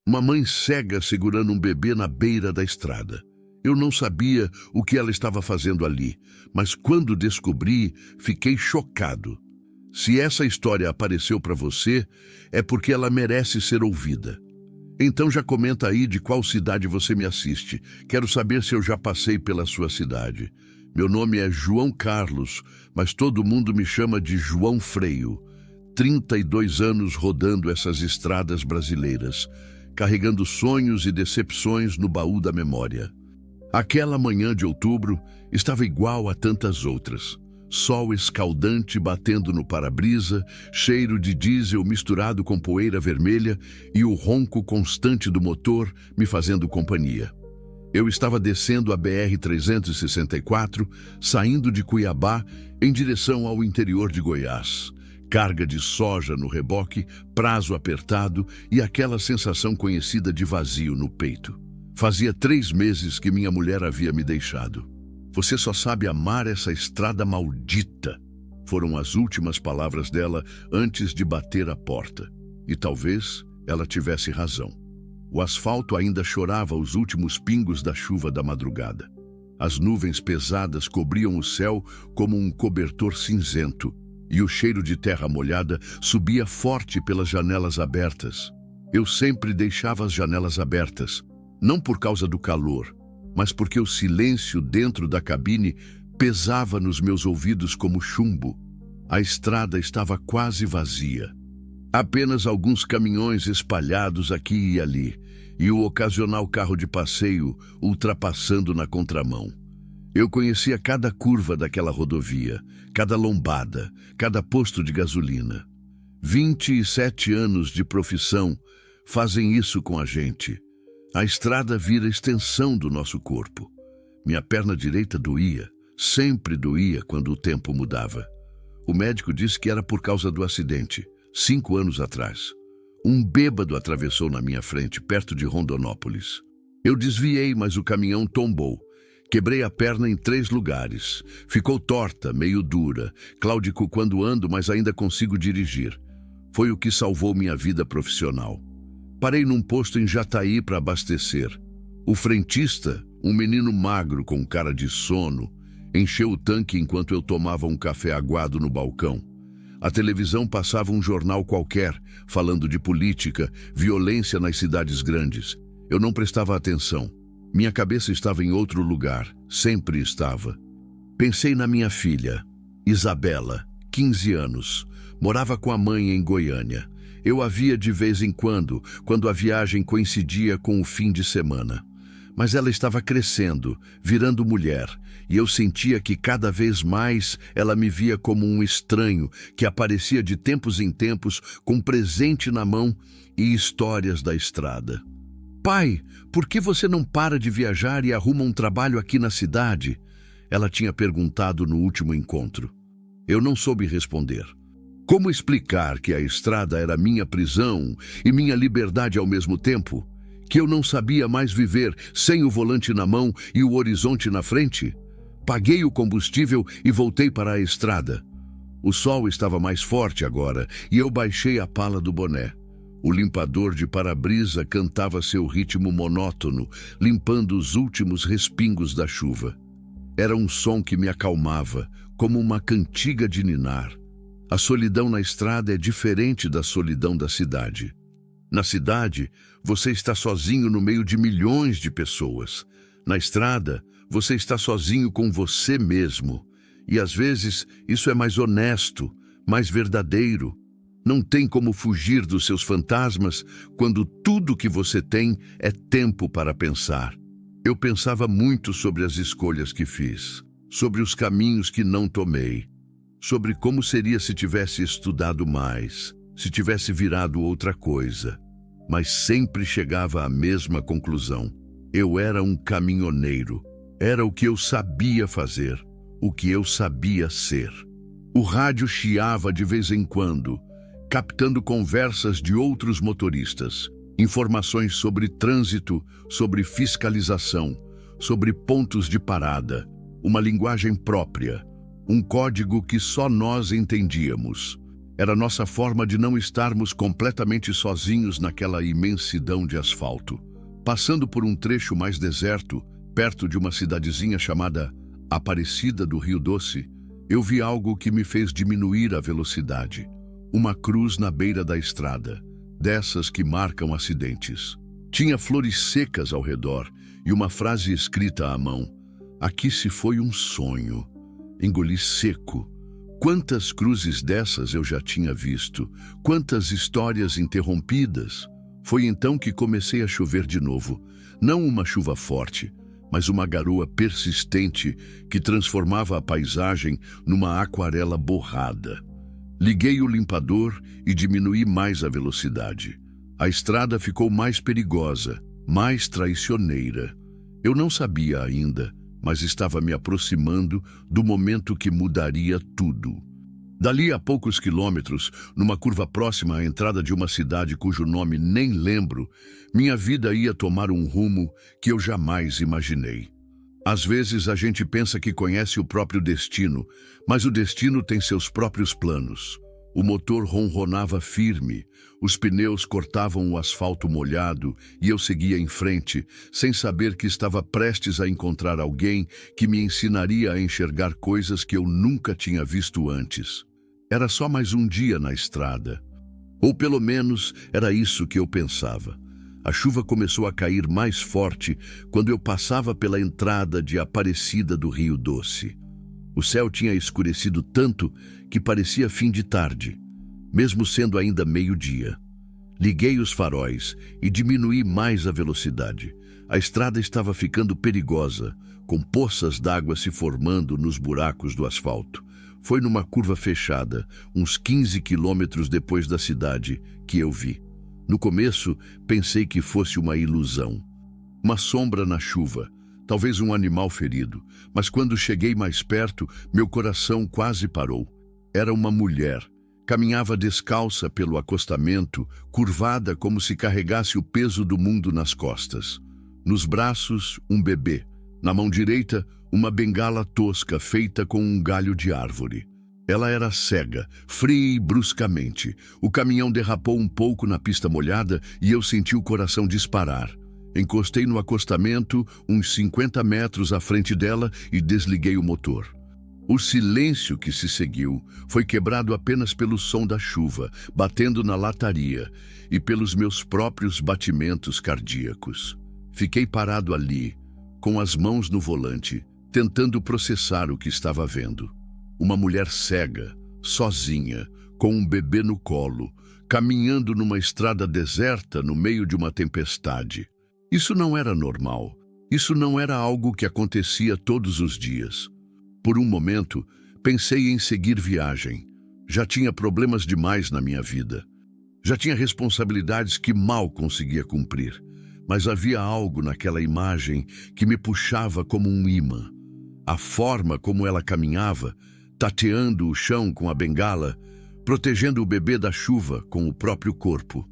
Uma mãe cega segurando um bebê na beira da estrada. Eu não sabia o que ela estava fazendo ali, mas quando descobri, fiquei chocado. Se essa história apareceu para você, é porque ela merece ser ouvida. Então já comenta aí de qual cidade você me assiste. Quero saber se eu já passei pela sua cidade. Meu nome é João Carlos, mas todo mundo me chama de João Freio. 32 anos rodando essas estradas brasileiras, carregando sonhos e decepções no baú da memória. Aquela manhã de outubro estava igual a tantas outras. Sol escaldante batendo no para-brisa, cheiro de diesel misturado com poeira vermelha e o ronco constante do motor me fazendo companhia. Eu estava descendo a BR-364, saindo de Cuiabá em direção ao interior de Goiás. Carga de soja no reboque, prazo apertado e aquela sensação conhecida de vazio no peito. Fazia 3 meses que minha mulher havia me deixado. Você só sabe amar essa estrada maldita, foram as últimas palavras dela antes de bater a porta. E talvez ela tivesse razão. O asfalto ainda chorava os últimos pingos da chuva da madrugada. As nuvens pesadas cobriam o céu como um cobertor cinzento, e o cheiro de terra molhada subia forte pelas janelas abertas. Eu sempre deixava as janelas abertas, não por causa do calor, mas porque o silêncio dentro da cabine pesava nos meus ouvidos como chumbo. A estrada estava quase vazia. Apenas alguns caminhões espalhados aqui e ali, e o ocasional carro de passeio ultrapassando na contramão. Eu conhecia cada curva daquela rodovia, cada lombada, cada posto de gasolina. 27 anos de profissão fazem isso com a gente. A estrada vira extensão do nosso corpo. Minha perna direita doía, sempre doía quando o tempo mudava. O médico disse que era por causa do acidente, 5 anos atrás. Um bêbado atravessou na minha frente, perto de Rondonópolis. Eu desviei, mas o caminhão tombou. Quebrei a perna em 3 lugares. Ficou torta, meio dura. Claudico quando ando, mas ainda consigo dirigir. Foi o que salvou minha vida profissional. Parei num posto em Jataí para abastecer. O frentista, um menino magro com cara de sono, encheu o tanque enquanto eu tomava um café aguado no balcão. A televisão passava um jornal qualquer, falando de política, violência nas cidades grandes. Eu não prestava atenção. Minha cabeça estava em outro lugar, sempre estava. Pensei na minha filha, Isabela, 15 anos. Morava com a mãe em Goiânia. Eu a via de vez em quando a viagem coincidia com o fim de semana. Mas ela estava crescendo, virando mulher, e eu sentia que cada vez mais ela me via como um estranho que aparecia de tempos em tempos com presente na mão e histórias da estrada. Pai, por que você não para de viajar e arruma um trabalho aqui na cidade? Ela tinha perguntado no último encontro. Eu não soube responder. Como explicar que a estrada era minha prisão e minha liberdade ao mesmo tempo? Que eu não sabia mais viver sem o volante na mão e o horizonte na frente? Paguei o combustível e voltei para a estrada. O sol estava mais forte agora e eu baixei a pala do boné. O limpador de para-brisa cantava seu ritmo monótono, limpando os últimos respingos da chuva. Era um som que me acalmava, como uma cantiga de ninar. A solidão na estrada é diferente da solidão da cidade. Na cidade, você está sozinho no meio de milhões de pessoas. Na estrada, você está sozinho com você mesmo. E às vezes, isso é mais honesto, mais verdadeiro. Não tem como fugir dos seus fantasmas quando tudo que você tem é tempo para pensar. Eu pensava muito sobre as escolhas que fiz, sobre os caminhos que não tomei, sobre como seria se tivesse estudado mais, se tivesse virado outra coisa. Mas sempre chegava à mesma conclusão. Eu era um caminhoneiro. Era o que eu sabia fazer, o que eu sabia ser. O rádio chiava de vez em quando, captando conversas de outros motoristas, informações sobre trânsito, sobre fiscalização, sobre pontos de parada, uma linguagem própria, um código que só nós entendíamos. Era nossa forma de não estarmos completamente sozinhos naquela imensidão de asfalto. Passando por um trecho mais deserto, perto de uma cidadezinha chamada Aparecida do Rio Doce, eu vi algo que me fez diminuir a velocidade. Uma cruz na beira da estrada, dessas que marcam acidentes. Tinha flores secas ao redor e uma frase escrita à mão: "Aqui se foi um sonho." Engoli seco. Quantas cruzes dessas eu já tinha visto, quantas histórias interrompidas. Foi então que comecei a chover de novo. Não uma chuva forte, mas uma garoa persistente que transformava a paisagem numa aquarela borrada. Liguei o limpador e diminuí mais a velocidade. A estrada ficou mais perigosa, mais traiçoeira. Eu não sabia ainda, mas estava me aproximando do momento que mudaria tudo. Dali a poucos quilômetros, numa curva próxima à entrada de uma cidade cujo nome nem lembro, minha vida ia tomar um rumo que eu jamais imaginei. Às vezes a gente pensa que conhece o próprio destino, mas o destino tem seus próprios planos. O motor ronronava firme, os pneus cortavam o asfalto molhado e eu seguia em frente, sem saber que estava prestes a encontrar alguém que me ensinaria a enxergar coisas que eu nunca tinha visto antes. Era só mais um dia na estrada. Ou pelo menos era isso que eu pensava. A chuva começou a cair mais forte quando eu passava pela entrada de Aparecida do Rio Doce. O céu tinha escurecido tanto que parecia fim de tarde, mesmo sendo ainda meio-dia. Liguei os faróis e diminuí mais a velocidade. A estrada estava ficando perigosa, com poças d'água se formando nos buracos do asfalto. Foi numa curva fechada, uns 15 quilômetros depois da cidade, que eu vi. No começo, pensei que fosse uma ilusão. Uma sombra na chuva, talvez um animal ferido, mas quando cheguei mais perto, meu coração quase parou. Era uma mulher. Caminhava descalça pelo acostamento, curvada como se carregasse o peso do mundo nas costas. Nos braços, um bebê. Na mão direita, uma bengala tosca feita com um galho de árvore. Ela era cega, fria e bruscamente. O caminhão derrapou um pouco na pista molhada e eu senti o coração disparar. Encostei no acostamento, uns 50 metros à frente dela, e desliguei o motor. O silêncio que se seguiu foi quebrado apenas pelo som da chuva, batendo na lataria, e pelos meus próprios batimentos cardíacos. Fiquei parado ali, com as mãos no volante, tentando processar o que estava vendo. Uma mulher cega, sozinha, com um bebê no colo, caminhando numa estrada deserta no meio de uma tempestade. Isso não era normal. Isso não era algo que acontecia todos os dias. Por um momento, pensei em seguir viagem. Já tinha problemas demais na minha vida. Já tinha responsabilidades que mal conseguia cumprir. Mas havia algo naquela imagem que me puxava como um imã. A forma como ela caminhava, tateando o chão com a bengala, protegendo o bebê da chuva com o próprio corpo.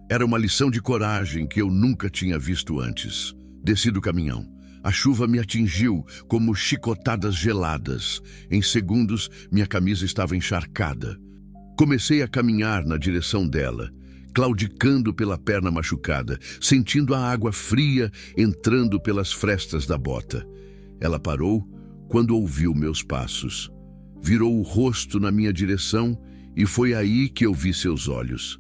Era uma lição de coragem que eu nunca tinha visto antes. Desci do caminhão. A chuva me atingiu como chicotadas geladas. Em segundos, minha camisa estava encharcada. Comecei a caminhar na direção dela, claudicando pela perna machucada, sentindo a água fria entrando pelas frestas da bota. Ela parou quando ouviu meus passos. Virou o rosto na minha direção e foi aí que eu vi seus olhos.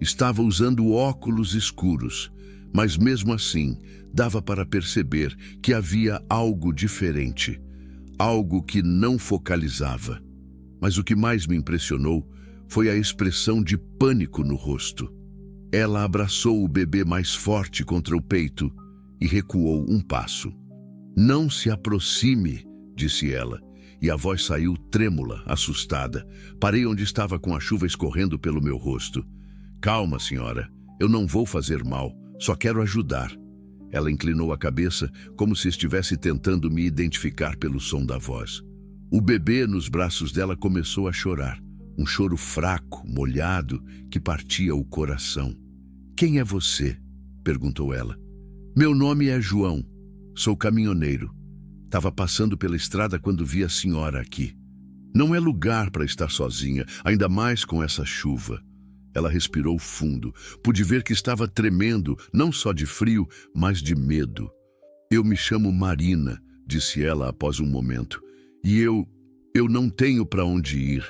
Estava usando óculos escuros, mas mesmo assim dava para perceber que havia algo diferente, algo que não focalizava. Mas o que mais me impressionou foi a expressão de pânico no rosto. Ela abraçou o bebê mais forte contra o peito e recuou um passo. "Não se aproxime", disse ela, e a voz saiu trêmula, assustada. Parei onde estava com a chuva escorrendo pelo meu rosto. "Calma, senhora, eu não vou fazer mal, só quero ajudar." Ela inclinou a cabeça como se estivesse tentando me identificar pelo som da voz. O bebê nos braços dela começou a chorar, um choro fraco, molhado, que partia o coração. "Quem é você?" perguntou ela. "Meu nome é João, sou caminhoneiro. Estava passando pela estrada quando vi a senhora aqui." Não é lugar para estar sozinha, ainda mais com essa chuva. Ela respirou fundo. Pude ver que estava tremendo, não só de frio, mas de medo. Eu me chamo Marina, disse ela após um momento. E eu não tenho para onde ir.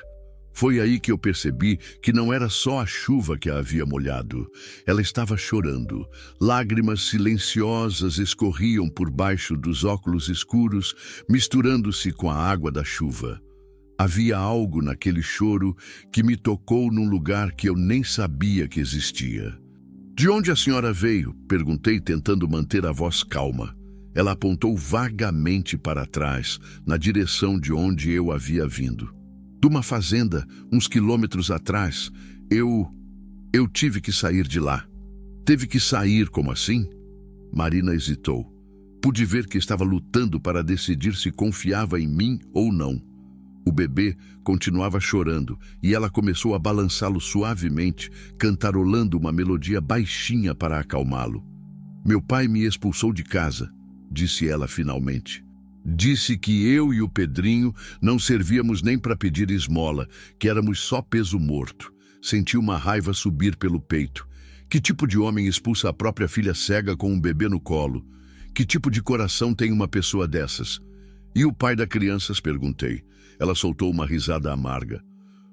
Foi aí que eu percebi que não era só a chuva que a havia molhado. Ela estava chorando. Lágrimas silenciosas escorriam por baixo dos óculos escuros, misturando-se com a água da chuva. Havia algo naquele choro que me tocou num lugar que eu nem sabia que existia. De onde a senhora veio? Perguntei, tentando manter a voz calma. Ela apontou vagamente para trás, na direção de onde eu havia vindo. De uma fazenda, uns quilômetros atrás, eu tive que sair de lá. Teve que sair, como assim? Marina hesitou. Pude ver que estava lutando para decidir se confiava em mim ou não. O bebê continuava chorando e ela começou a balançá-lo suavemente, cantarolando uma melodia baixinha para acalmá-lo. Meu pai me expulsou de casa, disse ela finalmente. Disse que eu e o Pedrinho não servíamos nem para pedir esmola, que éramos só peso morto. Senti uma raiva subir pelo peito. Que tipo de homem expulsa a própria filha cega com um bebê no colo? Que tipo de coração tem uma pessoa dessas? E o pai da criança? Perguntei. Ela soltou uma risada amarga.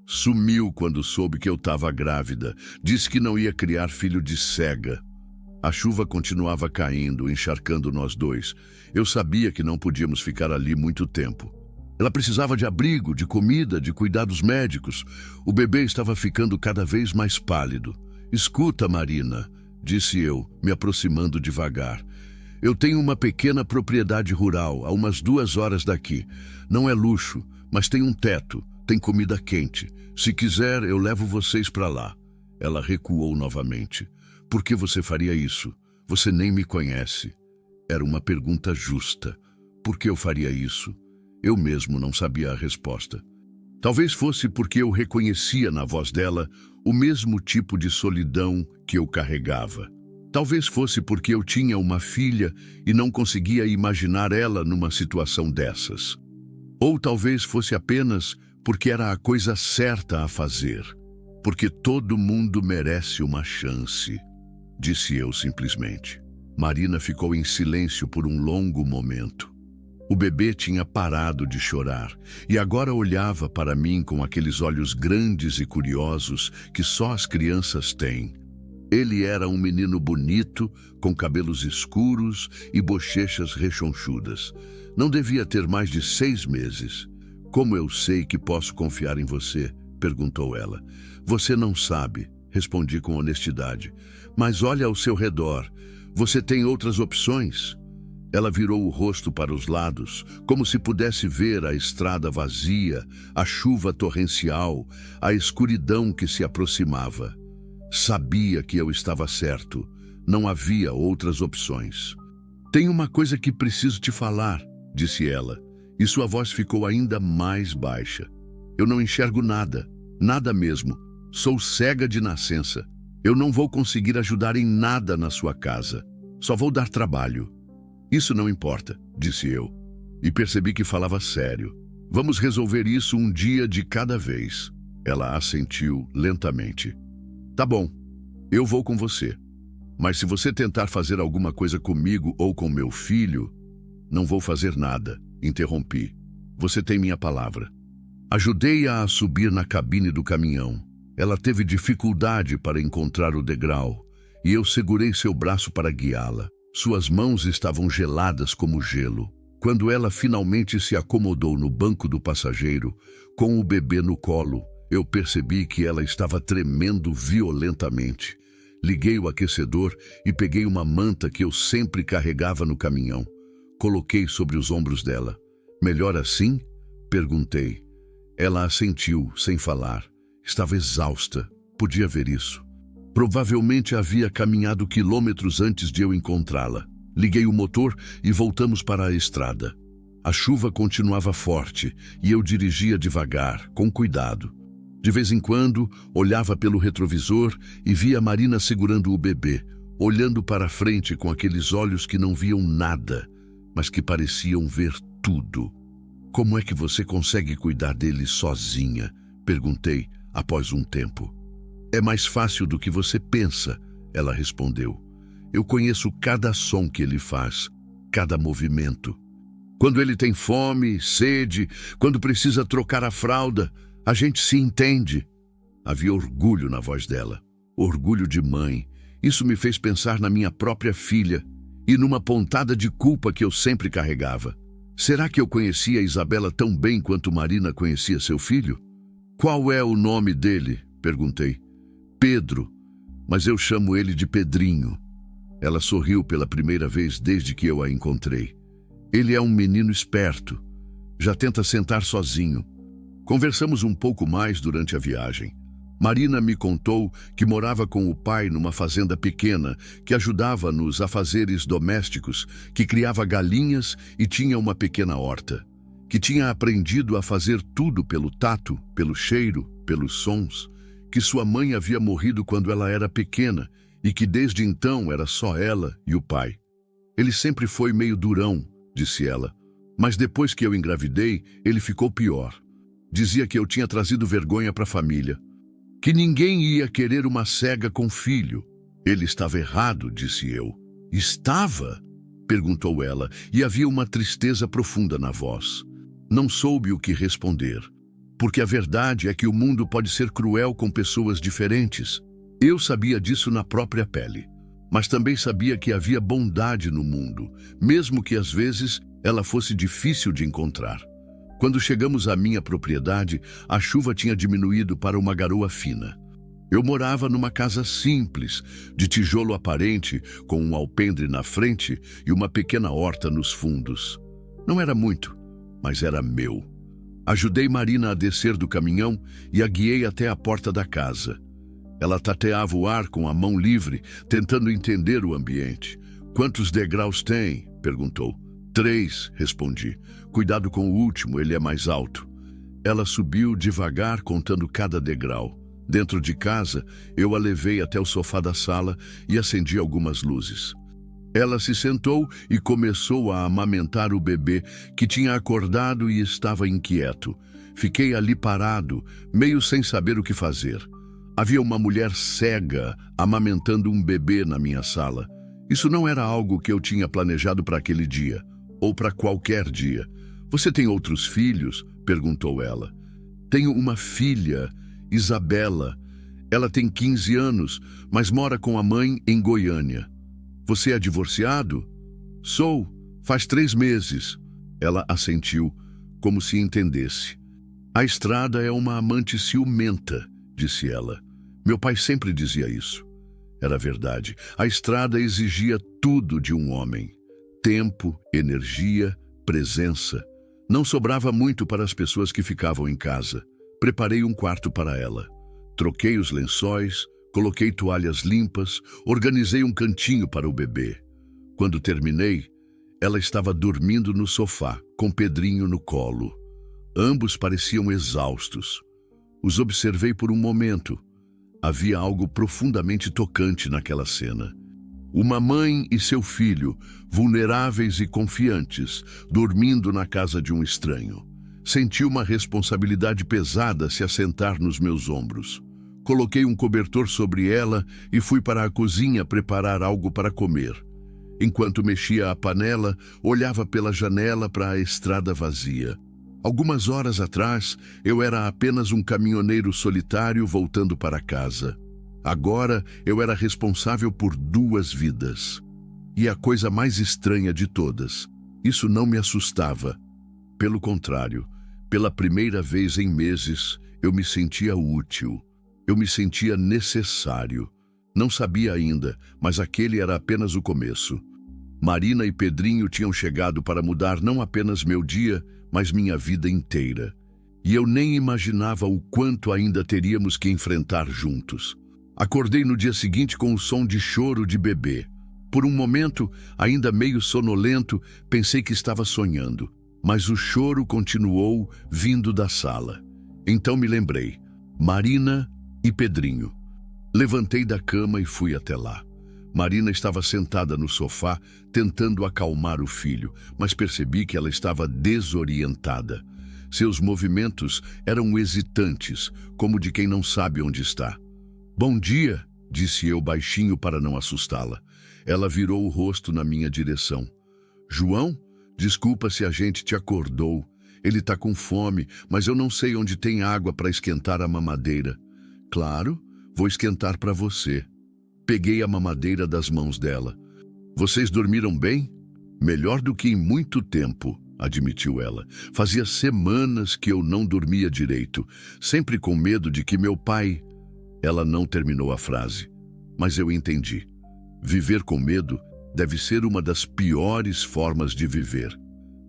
Sumiu quando soube que eu estava grávida. Disse que não ia criar filho de cega. A chuva continuava caindo, encharcando nós dois. Eu sabia que não podíamos ficar ali muito tempo. Ela precisava de abrigo, de comida, de cuidados médicos. O bebê estava ficando cada vez mais pálido. Escuta, Marina, disse eu, me aproximando devagar. Eu tenho uma pequena propriedade rural, a umas 2 horas daqui. Não é luxo, mas tem um teto, tem comida quente. Se quiser, eu levo vocês para lá. Ela recuou novamente. Por que você faria isso? Você nem me conhece. Era uma pergunta justa. Por que eu faria isso? Eu mesmo não sabia a resposta. Talvez fosse porque eu reconhecia na voz dela o mesmo tipo de solidão que eu carregava. Talvez fosse porque eu tinha uma filha e não conseguia imaginar ela numa situação dessas. Ou talvez fosse apenas porque era a coisa certa a fazer. Porque todo mundo merece uma chance. Disse eu simplesmente. Marina ficou em silêncio por um longo momento. O bebê tinha parado de chorar e agora olhava para mim com aqueles olhos grandes e curiosos que só as crianças têm. Ele era um menino bonito, com cabelos escuros e bochechas rechonchudas. Não devia ter mais de 6 meses. Como eu sei que posso confiar em você? Perguntou ela. Você não sabe, respondi com honestidade. Mas olha ao seu redor. Você tem outras opções? Ela virou o rosto para os lados, como se pudesse ver a estrada vazia, a chuva torrencial, a escuridão que se aproximava. Sabia que eu estava certo. Não havia outras opções. Tem uma coisa que preciso te falar, disse ela, e sua voz ficou ainda mais baixa. Eu não enxergo nada, nada mesmo. Sou cega de nascença. Eu não vou conseguir ajudar em nada na sua casa. Só vou dar trabalho. Isso não importa, disse eu, e percebi que falava sério. Vamos resolver isso um dia de cada vez. Ela assentiu lentamente. Tá bom, eu vou com você. Mas se você tentar fazer alguma coisa comigo ou com meu filho, não vou fazer nada, interrompi. Você tem minha palavra. Ajudei-a a subir na cabine do caminhão. Ela teve dificuldade para encontrar o degrau, e eu segurei seu braço para guiá-la. Suas mãos estavam geladas como gelo. Quando ela finalmente se acomodou no banco do passageiro, com o bebê no colo, eu percebi que ela estava tremendo violentamente. Liguei o aquecedor e peguei uma manta que eu sempre carregava no caminhão. Coloquei sobre os ombros dela. Melhor assim? Perguntei. Ela assentiu, sem falar. Estava exausta. Podia ver isso. Provavelmente havia caminhado quilômetros antes de eu encontrá-la. Liguei o motor e voltamos para a estrada. A chuva continuava forte e eu dirigia devagar, com cuidado. De vez em quando, olhava pelo retrovisor e via Marina segurando o bebê, olhando para frente com aqueles olhos que não viam nada, mas que pareciam ver tudo. Como é que você consegue cuidar dele sozinha? Perguntei, após um tempo. É mais fácil do que você pensa, ela respondeu. Eu conheço cada som que ele faz, cada movimento. Quando ele tem fome, sede, quando precisa trocar a fralda, a gente se entende. Havia orgulho na voz dela, orgulho de mãe. Isso me fez pensar na minha própria filha e numa pontada de culpa que eu sempre carregava. Será que eu conhecia a Isabela tão bem quanto Marina conhecia seu filho? Qual é o nome dele? Perguntei. Pedro, mas eu chamo ele de Pedrinho. Ela sorriu pela primeira vez desde que eu a encontrei. Ele é um menino esperto. Já tenta sentar sozinho. Conversamos um pouco mais durante a viagem. Marina me contou que morava com o pai numa fazenda pequena, que ajudava nos afazeres domésticos, que criava galinhas e tinha uma pequena horta, que tinha aprendido a fazer tudo pelo tato, pelo cheiro, pelos sons, que sua mãe havia morrido quando ela era pequena e que desde então era só ela e o pai. Ele sempre foi meio durão, disse ela, mas depois que eu engravidei, ele ficou pior. Dizia que eu tinha trazido vergonha para a família, que ninguém ia querer uma cega com filho. Ele estava errado, disse eu. Estava? Perguntou ela, e havia uma tristeza profunda na voz. Não soube o que responder, porque a verdade é que o mundo pode ser cruel com pessoas diferentes. Eu sabia disso na própria pele, mas também sabia que havia bondade no mundo, mesmo que às vezes ela fosse difícil de encontrar. Quando chegamos à minha propriedade, a chuva tinha diminuído para uma garoa fina. Eu morava numa casa simples, de tijolo aparente, com um alpendre na frente e uma pequena horta nos fundos. Não era muito, mas era meu. Ajudei Marina a descer do caminhão e a guiei até a porta da casa. Ela tateava o ar com a mão livre, tentando entender o ambiente. Quantos degraus tem? Perguntou. 3, respondi. Cuidado com o último, ele é mais alto. Ela subiu devagar, contando cada degrau. Dentro de casa, eu a levei até o sofá da sala e acendi algumas luzes. Ela se sentou e começou a amamentar o bebê, que tinha acordado e estava inquieto. Fiquei ali parado, meio sem saber o que fazer. Havia uma mulher cega amamentando um bebê na minha sala. Isso não era algo que eu tinha planejado para aquele dia, ou para qualquer dia. Você tem outros filhos? Perguntou ela. Tenho uma filha, Isabela. Ela tem 15 anos, mas mora com a mãe em Goiânia. Você é divorciado? Sou, faz 3 meses. Ela assentiu, como se entendesse. A Estrada é uma amante ciumenta, disse ela. Meu pai sempre dizia isso. Era verdade. A Estrada exigia tudo de um homem. Tempo, energia, presença. Não sobrava muito para as pessoas que ficavam em casa. Preparei um quarto para ela. Troquei os lençóis, coloquei toalhas limpas, organizei um cantinho para o bebê. Quando terminei, ela estava dormindo no sofá, com Pedrinho no colo. Ambos pareciam exaustos. Os observei por um momento. Havia algo profundamente tocante naquela cena. Uma mãe e seu filho, vulneráveis e confiantes, dormindo na casa de um estranho. Senti uma responsabilidade pesada se assentar nos meus ombros. Coloquei um cobertor sobre ela e fui para a cozinha preparar algo para comer. Enquanto mexia a panela, olhava pela janela para a estrada vazia. Algumas horas atrás, eu era apenas um caminhoneiro solitário voltando para casa. Agora, eu era responsável por 2 vidas. E a coisa mais estranha de todas, isso não me assustava. Pelo contrário, pela primeira vez em meses, eu me sentia útil. Eu me sentia necessário. Não sabia ainda, mas aquele era apenas o começo. Marina e Pedrinho tinham chegado para mudar não apenas meu dia, mas minha vida inteira. E eu nem imaginava o quanto ainda teríamos que enfrentar juntos. Acordei no dia seguinte com o som de choro de bebê. Por um momento, ainda meio sonolento, pensei que estava sonhando. Mas o choro continuou vindo da sala. Então me lembrei. Marina e Pedrinho. Levantei da cama e fui até lá. Marina estava sentada no sofá, tentando acalmar o filho, mas percebi que ela estava desorientada. Seus movimentos eram hesitantes, como de quem não sabe onde está. "Bom dia", disse eu baixinho para não assustá-la. Ela virou o rosto na minha direção. "João, desculpa se a gente te acordou. Ele está com fome, mas eu não sei onde tem água para esquentar a mamadeira." "Claro, vou esquentar para você." Peguei a mamadeira das mãos dela. "Vocês dormiram bem?" "Melhor do que em muito tempo", admitiu ela. "Fazia semanas que eu não dormia direito, sempre com medo de que meu pai..." Ela não terminou a frase, mas eu entendi. Viver com medo deve ser uma das piores formas de viver.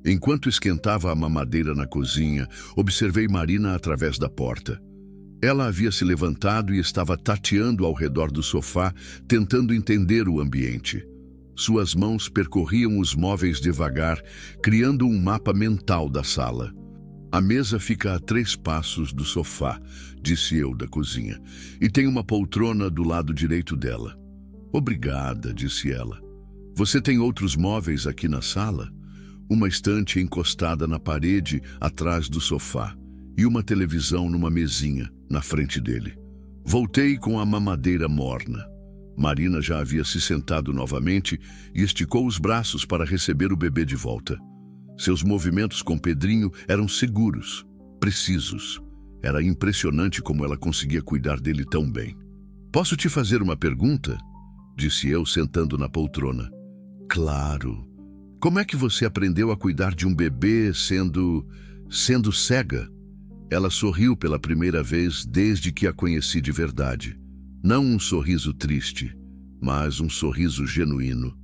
Enquanto esquentava a mamadeira na cozinha, observei Marina através da porta. Ela havia se levantado e estava tateando ao redor do sofá, tentando entender o ambiente. Suas mãos percorriam os móveis devagar, criando um mapa mental da sala. "A mesa fica a 3 passos do sofá", disse eu da cozinha, "e tem uma poltrona do lado direito dela." "Obrigada", disse ela. "Você tem outros móveis aqui na sala?" "Uma estante encostada na parede atrás do sofá e uma televisão numa mesinha na frente dele." Voltei com a mamadeira morna. Marina já havia se sentado novamente e esticou os braços para receber o bebê de volta. Seus movimentos com Pedrinho eram seguros, precisos. Era impressionante como ela conseguia cuidar dele tão bem. "Posso te fazer uma pergunta?", disse eu, sentando na poltrona. "Claro. Como é que você aprendeu a cuidar de um bebê sendo cega?" Ela sorriu pela primeira vez desde que a conheci de verdade. Não um sorriso triste, mas um sorriso genuíno.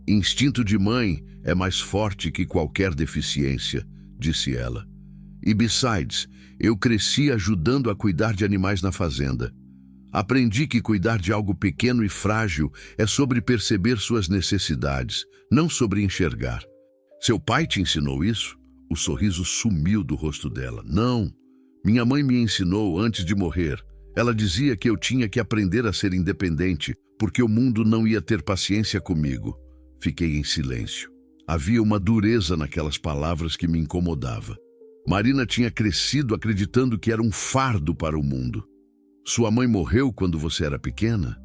"Instinto de mãe é mais forte que qualquer deficiência", disse ela. "E besides, eu cresci ajudando a cuidar de animais na fazenda. Aprendi que cuidar de algo pequeno e frágil é sobre perceber suas necessidades, não sobre enxergar." "Seu pai te ensinou isso?" O sorriso sumiu do rosto dela. "Não. Minha mãe me ensinou antes de morrer. Ela dizia que eu tinha que aprender a ser independente, porque o mundo não ia ter paciência comigo." Fiquei em silêncio. Havia uma dureza naquelas palavras que me incomodava. Marina tinha crescido acreditando que era um fardo para o mundo. "Sua mãe morreu quando você era pequena?"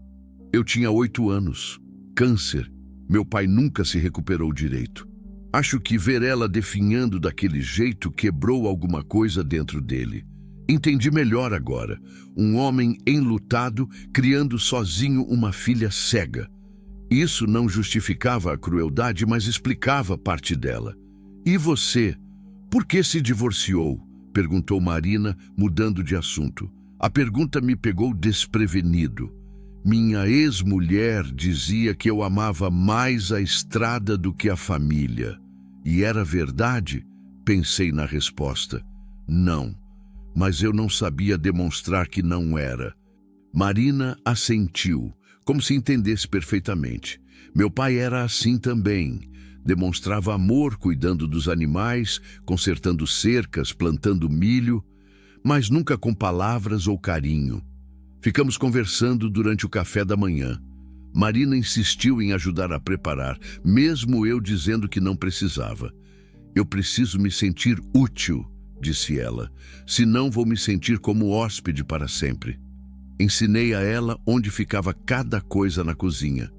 "Eu tinha 8 anos. Câncer. Meu pai nunca se recuperou direito. Acho que ver ela definhando daquele jeito quebrou alguma coisa dentro dele. Entendi melhor agora. Um homem enlutado, criando sozinho uma filha cega. Isso não justificava a crueldade, mas explicava parte dela." "E você? Por que se divorciou?" perguntou Marina, mudando de assunto. A pergunta me pegou desprevenido. Minha ex-mulher dizia que eu amava mais a estrada do que a família. E era verdade? Pensei na resposta. Não, mas eu não sabia demonstrar que não era. Marina assentiu, como se entendesse perfeitamente. Meu pai era assim também. Demonstrava amor cuidando dos animais, consertando cercas, plantando milho, mas nunca com palavras ou carinho. Ficamos conversando durante o café da manhã. Marina insistiu em ajudar a preparar, mesmo eu dizendo que não precisava. "Eu preciso me sentir útil", disse ela, "senão vou me sentir como hóspede para sempre." Ensinei a ela onde ficava cada coisa na cozinha.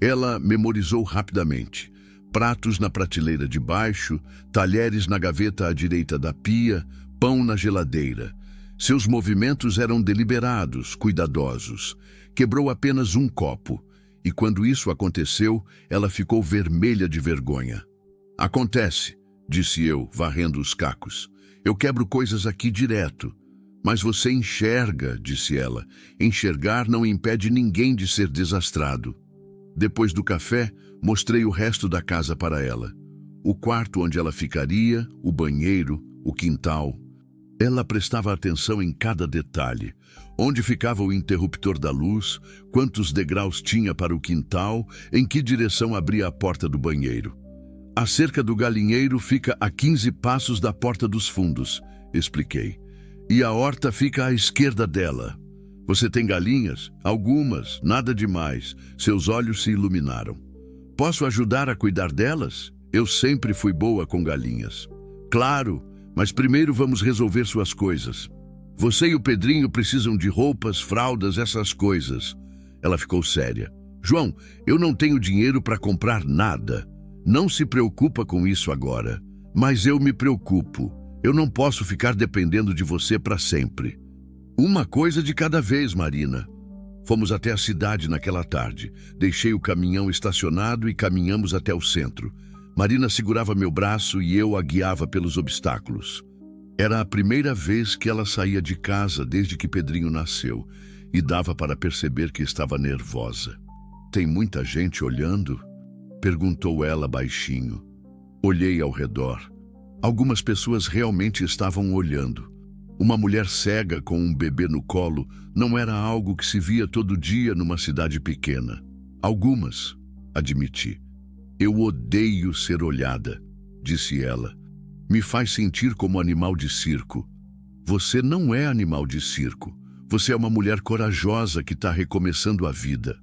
Ela memorizou rapidamente. Pratos na prateleira de baixo, talheres na gaveta à direita da pia, pão na geladeira. Seus movimentos eram deliberados, cuidadosos. Quebrou apenas um copo, e quando isso aconteceu, ela ficou vermelha de vergonha. "Acontece", disse eu, varrendo os cacos. "Eu quebro coisas aqui direto." "Mas você enxerga", disse ela. "Enxergar não impede ninguém de ser desastrado." Depois do café, mostrei o resto da casa para ela. O quarto onde ela ficaria, o banheiro, o quintal. Ela prestava atenção em cada detalhe. Onde ficava o interruptor da luz, quantos degraus tinha para o quintal, em que direção abria a porta do banheiro. "A cerca do galinheiro fica a 15 passos da porta dos fundos", expliquei. "E a horta fica à esquerda dela." Você tem galinhas? Algumas, nada demais. Seus olhos se iluminaram. Posso ajudar a cuidar delas? Eu sempre fui boa com galinhas. Claro, mas primeiro vamos resolver suas coisas. Você e o Pedrinho precisam de roupas, fraldas, essas coisas. Ela ficou séria. João, eu não tenho dinheiro para comprar nada. Não se preocupa com isso agora. Mas eu me preocupo. Eu não posso ficar dependendo de você para sempre. Uma coisa de cada vez, Marina. Fomos até a cidade naquela tarde. Deixei o caminhão estacionado e caminhamos até o centro. Marina segurava meu braço e eu a guiava pelos obstáculos. Era a primeira vez que ela saía de casa desde que Pedrinho nasceu e dava para perceber que estava nervosa. Tem muita gente olhando? Perguntou ela baixinho. Olhei ao redor. Algumas pessoas realmente estavam olhando. Uma mulher cega com um bebê no colo não era algo que se via todo dia numa cidade pequena. Algumas, admiti. Eu odeio ser olhada, disse ela. Me faz sentir como animal de circo. Você não é animal de circo. Você é uma mulher corajosa que está recomeçando a vida.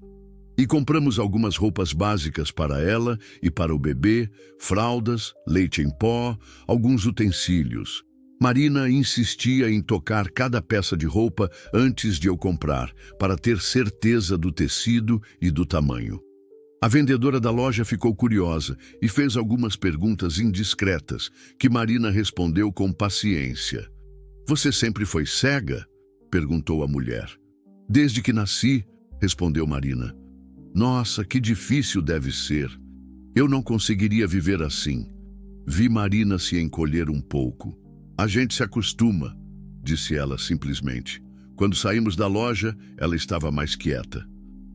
E compramos algumas roupas básicas para ela e para o bebê, fraldas, leite em pó, alguns utensílios. Marina insistia em tocar cada peça de roupa antes de eu comprar, para ter certeza do tecido e do tamanho. A vendedora da loja ficou curiosa e fez algumas perguntas indiscretas, que Marina respondeu com paciência. Você sempre foi cega? Perguntou a mulher. Desde que nasci, respondeu Marina. Nossa, que difícil deve ser. Eu não conseguiria viver assim. Vi Marina se encolher um pouco. A gente se acostuma, disse ela simplesmente. Quando saímos da loja, ela estava mais quieta.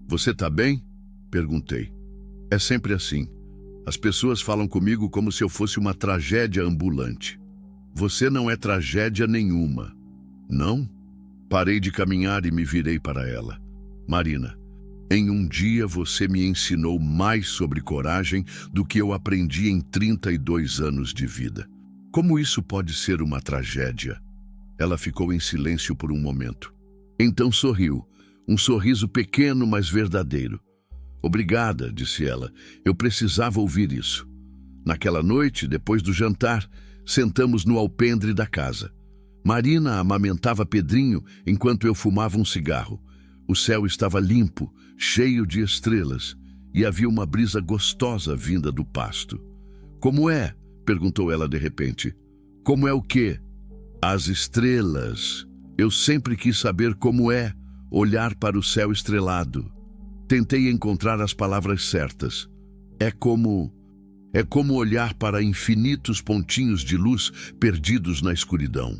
Você tá bem? Perguntei. É sempre assim. As pessoas falam comigo como se eu fosse uma tragédia ambulante. Você não é tragédia nenhuma. Não? Parei de caminhar e me virei para ela. Marina, em um dia você me ensinou mais sobre coragem do que eu aprendi em 32 anos de vida. Como isso pode ser uma tragédia? Ela ficou em silêncio por um momento. Então sorriu, um sorriso pequeno, mas verdadeiro. Obrigada, disse ela. Eu precisava ouvir isso. Naquela noite, depois do jantar, sentamos no alpendre da casa. Marina amamentava Pedrinho enquanto eu fumava um cigarro. O céu estava limpo, cheio de estrelas, e havia uma brisa gostosa vinda do pasto. Como é? Perguntou ela de repente. Como é o quê? As estrelas. Eu sempre quis saber como é olhar para o céu estrelado. Tentei encontrar as palavras certas. É como olhar para infinitos pontinhos de luz perdidos na escuridão.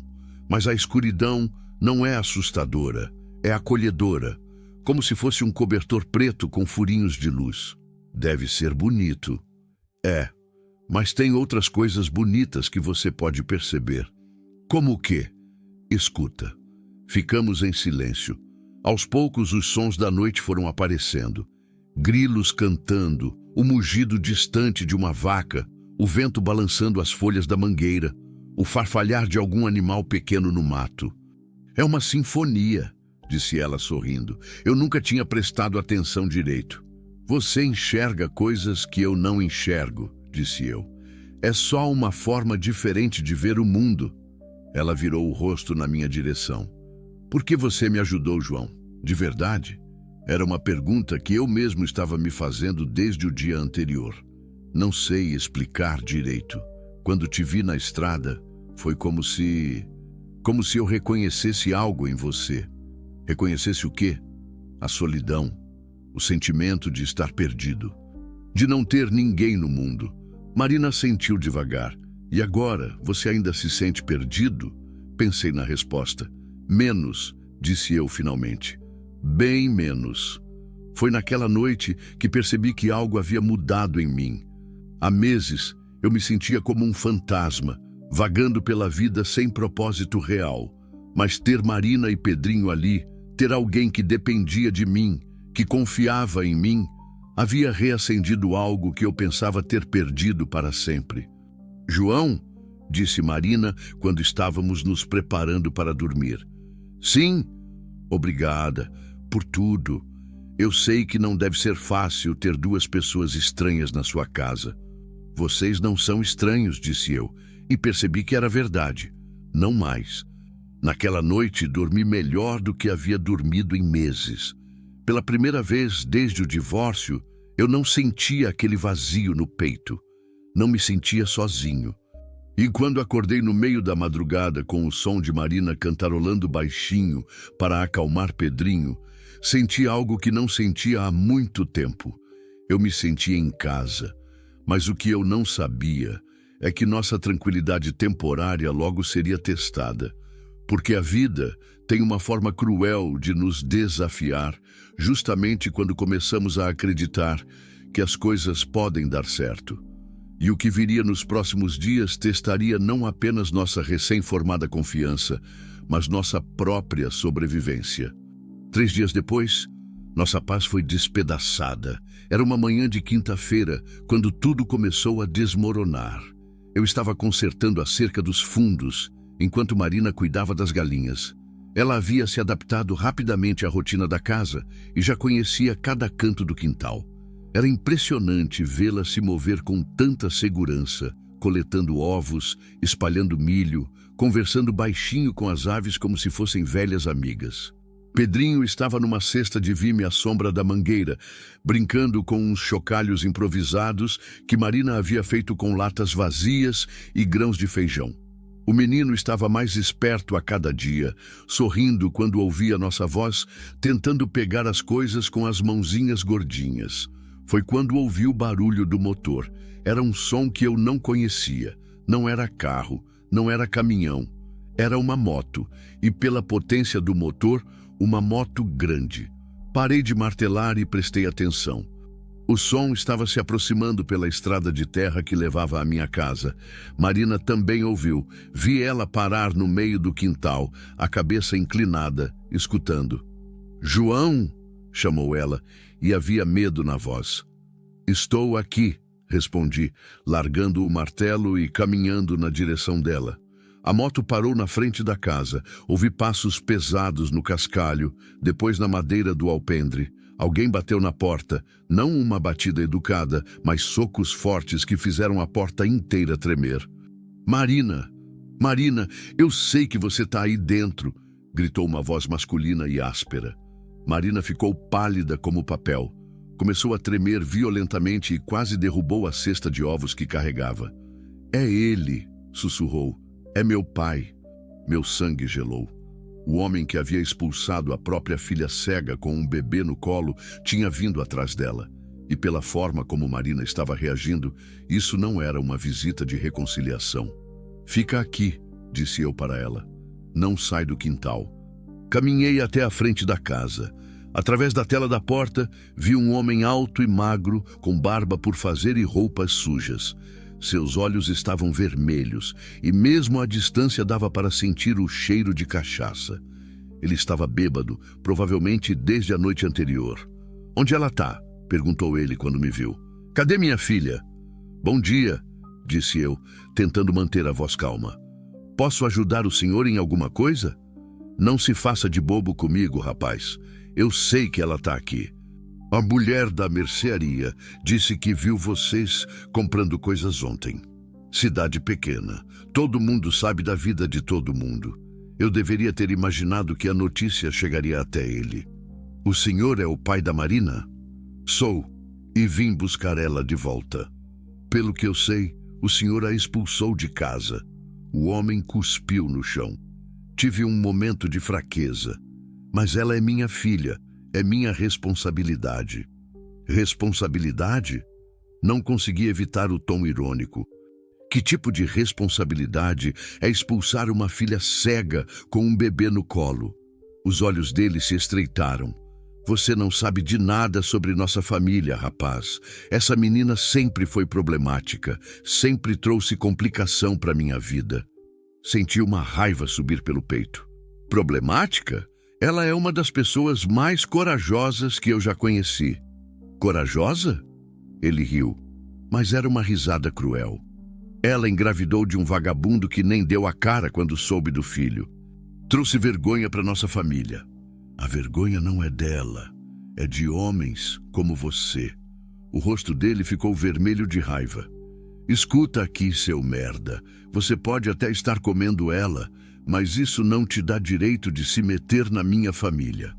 Mas a escuridão não é assustadora, é acolhedora, como se fosse um cobertor preto com furinhos de luz. Deve ser bonito. É, mas tem outras coisas bonitas que você pode perceber. Como o quê? Escuta. Ficamos em silêncio. Aos poucos os sons da noite foram aparecendo. Grilos cantando, o mugido distante de uma vaca, o vento balançando as folhas da mangueira, o farfalhar de algum animal pequeno no mato. É uma sinfonia, disse ela sorrindo. Eu nunca tinha prestado atenção direito. Você enxerga coisas que eu não enxergo, disse eu. É só uma forma diferente de ver o mundo. Ela virou o rosto na minha direção. Por que você me ajudou, João? De verdade? Era uma pergunta que eu mesmo estava me fazendo desde o dia anterior. Não sei explicar direito. Quando te vi na estrada, foi como se eu reconhecesse algo em você. Reconhecesse o quê? A solidão, o sentimento de estar perdido, de não ter ninguém no mundo. Marina sentiu devagar. E agora, você ainda se sente perdido? Pensei na resposta. Menos, disse eu finalmente. Bem menos. Foi naquela noite que percebi que algo havia mudado em mim. Há meses, eu me sentia como um fantasma, vagando pela vida sem propósito real. Mas ter Marina e Pedrinho ali, ter alguém que dependia de mim, que confiava em mim, havia reacendido algo que eu pensava ter perdido para sempre. João, disse Marina quando estávamos nos preparando para dormir. Sim, Obrigada por tudo. Eu sei que não deve ser fácil ter duas pessoas estranhas na sua casa. Vocês não são estranhos, disse eu, e percebi que era verdade. Não mais. Naquela noite dormi melhor do que havia dormido em meses. Pela primeira vez desde o divórcio, eu não sentia aquele vazio no peito. Não me sentia sozinho. E quando acordei no meio da madrugada com o som de Marina cantarolando baixinho para acalmar Pedrinho, senti algo que não sentia há muito tempo. Eu me sentia em casa, mas o que eu não sabia é que nossa tranquilidade temporária logo seria testada, porque a vida tem uma forma cruel de nos desafiar, justamente quando começamos a acreditar que as coisas podem dar certo. E o que viria nos próximos dias testaria não apenas nossa recém-formada confiança, mas nossa própria sobrevivência. 3 dias depois, nossa paz foi despedaçada. Era uma manhã de quinta-feira, quando tudo começou a desmoronar. Eu estava consertando a cerca dos fundos, enquanto Marina cuidava das galinhas. Ela havia se adaptado rapidamente à rotina da casa e já conhecia cada canto do quintal. Era impressionante vê-la se mover com tanta segurança, coletando ovos, espalhando milho, conversando baixinho com as aves como se fossem velhas amigas. Pedrinho estava numa cesta de vime à sombra da mangueira, brincando com uns chocalhos improvisados que Marina havia feito com latas vazias e grãos de feijão. O menino estava mais esperto a cada dia, sorrindo quando ouvia nossa voz, tentando pegar as coisas com as mãozinhas gordinhas. Foi quando ouvi o barulho do motor. Era um som que eu não conhecia. Não era carro, não era caminhão. Era uma moto, e pela potência do motor, uma moto grande. Parei de martelar e prestei atenção. O som estava se aproximando pela estrada de terra que levava à minha casa. Marina também ouviu. Vi ela parar no meio do quintal, a cabeça inclinada, escutando. "João!" chamou ela, e havia medo na voz. "Estou aqui", respondi, largando o martelo e caminhando na direção dela. A moto parou na frente da casa. Ouvi passos pesados no cascalho, depois na madeira do alpendre. Alguém bateu na porta, não uma batida educada, mas socos fortes que fizeram a porta inteira tremer. "Marina! Marina, eu sei que você está aí dentro", gritou uma voz masculina e áspera. Marina ficou pálida como papel. Começou a tremer violentamente e quase derrubou a cesta de ovos que carregava. "É ele", sussurrou. "É meu pai." Meu sangue gelou. O homem que havia expulsado a própria filha cega com um bebê no colo tinha vindo atrás dela. E pela forma como Marina estava reagindo, isso não era uma visita de reconciliação. "Fica aqui", disse eu para ela. "Não sai do quintal." Caminhei até a frente da casa. Através da tela da porta, vi um homem alto e magro, com barba por fazer e roupas sujas. Seus olhos estavam vermelhos, e mesmo à distância dava para sentir o cheiro de cachaça. Ele estava bêbado, provavelmente desde a noite anterior. "Onde ela está?" perguntou ele quando me viu. "Cadê minha filha?" "Bom dia", disse eu, tentando manter a voz calma. "Posso ajudar o senhor em alguma coisa?" "Não se faça de bobo comigo, rapaz. Eu sei que ela está aqui. A mulher da mercearia disse que viu vocês comprando coisas ontem. Cidade pequena. Todo mundo sabe da vida de todo mundo. Eu deveria ter imaginado que a notícia chegaria até ele." "O senhor é o pai da Marina?" "Sou, e vim buscar ela de volta." "Pelo que eu sei, o senhor a expulsou de casa." O homem cuspiu no chão. "Tive um momento de fraqueza. Mas ela é minha filha. É minha responsabilidade." "Responsabilidade?" Não consegui evitar o tom irônico. Que tipo de responsabilidade é expulsar uma filha cega com um bebê no colo? Os olhos dele se estreitaram. "Você não sabe de nada sobre nossa família, rapaz. Essa menina sempre foi problemática, sempre trouxe complicação para minha vida." Senti uma raiva subir pelo peito. "Problemática? Ela é uma das pessoas mais corajosas que eu já conheci." "Corajosa?" Ele riu, mas era uma risada cruel. "Ela engravidou de um vagabundo que nem deu a cara quando soube do filho. Trouxe vergonha para nossa família." A vergonha não é dela, é de homens como você. O rosto dele ficou vermelho de raiva. Escuta aqui, seu merda. Você pode até estar comendo ela, mas isso não te dá direito de se meter na minha família.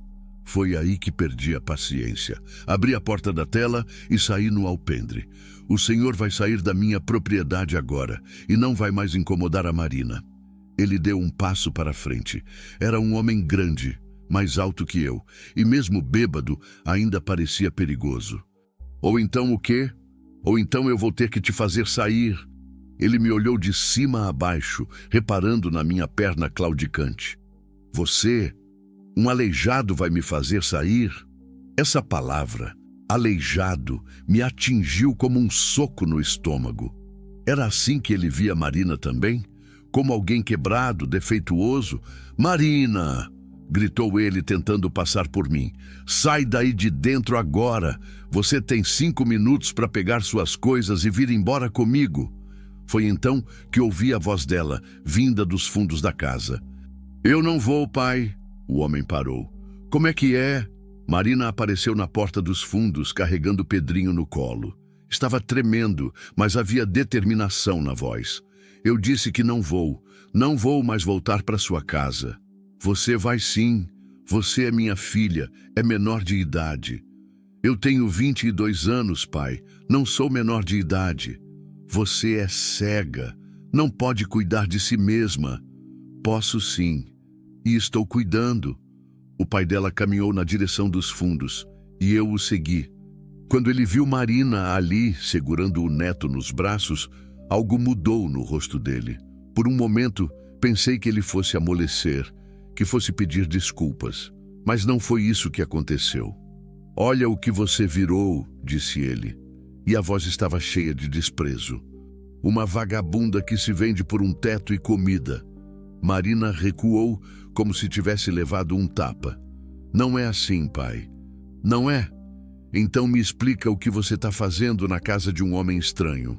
Foi aí que perdi a paciência. Abri a porta da tela e saí no alpendre. O senhor vai sair da minha propriedade agora e não vai mais incomodar a Marina. Ele deu um passo para frente. Era um homem grande, mais alto que eu, e mesmo bêbado ainda parecia perigoso. Ou então o quê? Ou então eu vou ter que te fazer sair. Ele me olhou de cima a baixo, reparando na minha perna claudicante. Você, um aleijado, vai me fazer sair? Essa palavra, aleijado, me atingiu como um soco no estômago. Era assim que ele via Marina também? Como alguém quebrado, defeituoso? Marina! Gritou ele, tentando passar por mim. Sai daí de dentro agora! Você tem 5 minutos para pegar suas coisas e vir embora comigo. Foi então que ouvi a voz dela, vinda dos fundos da casa. Eu não vou, pai. O homem parou. Como é que é? Marina apareceu na porta dos fundos, carregando Pedrinho no colo. Estava tremendo, mas havia determinação na voz. Eu disse que não vou mais voltar para sua casa. Você vai sim. Você é minha filha, é menor de idade. Eu tenho 22 anos, pai. Não sou menor de idade. Você é cega. Não pode cuidar de si mesma. Posso sim. E estou cuidando. O pai dela caminhou na direção dos fundos e eu o segui. Quando ele viu Marina ali, segurando o neto nos braços, algo mudou no rosto dele. Por um momento, pensei que ele fosse amolecer, que fosse pedir desculpas. Mas não foi isso que aconteceu. Olha o que você virou, disse ele. E a voz estava cheia de desprezo. Uma vagabunda que se vende por um teto e comida. Marina recuou como se tivesse levado um tapa. Não é assim, pai. Não é? Então me explica o que você está fazendo na casa de um homem estranho.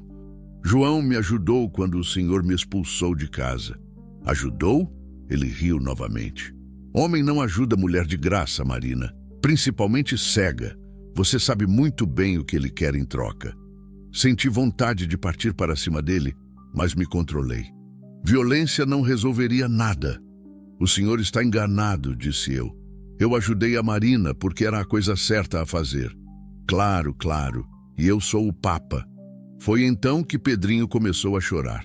João me ajudou quando o senhor me expulsou de casa. Ajudou? Ele riu novamente. Homem não ajuda mulher de graça, Marina. Principalmente cega. Você sabe muito bem o que ele quer em troca. Senti vontade de partir para cima dele, mas me controlei. Violência não resolveria nada. O senhor está enganado, disse eu. Eu ajudei a Marina porque era a coisa certa a fazer. Claro, claro. E eu sou o Papa. Foi então que Pedrinho começou a chorar.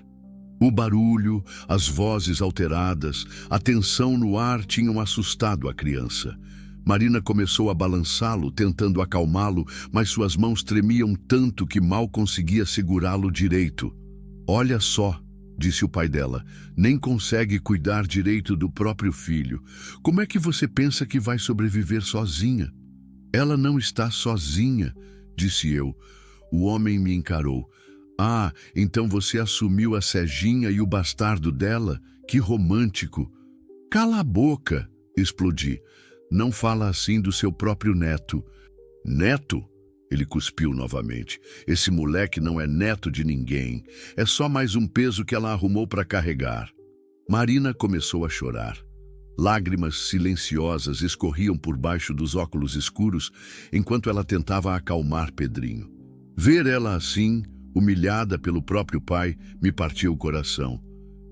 O barulho, as vozes alteradas, a tensão no ar tinham assustado a criança. Marina começou a balançá-lo, tentando acalmá-lo, mas suas mãos tremiam tanto que mal conseguia segurá-lo direito. Olha só, disse o pai dela, nem consegue cuidar direito do próprio filho. Como é que você pensa que vai sobreviver sozinha? Ela não está sozinha, disse eu. O homem me encarou. Ah, então você assumiu a ceguinha e o bastardo dela? Que romântico! Cala a boca, explodi. Não fala assim do seu próprio neto. Neto? Ele cuspiu novamente. Esse moleque não é neto de ninguém. É só mais um peso que ela arrumou para carregar. Marina começou a chorar. Lágrimas silenciosas escorriam por baixo dos óculos escuros enquanto ela tentava acalmar Pedrinho. Ver ela assim, humilhada pelo próprio pai, me partiu o coração.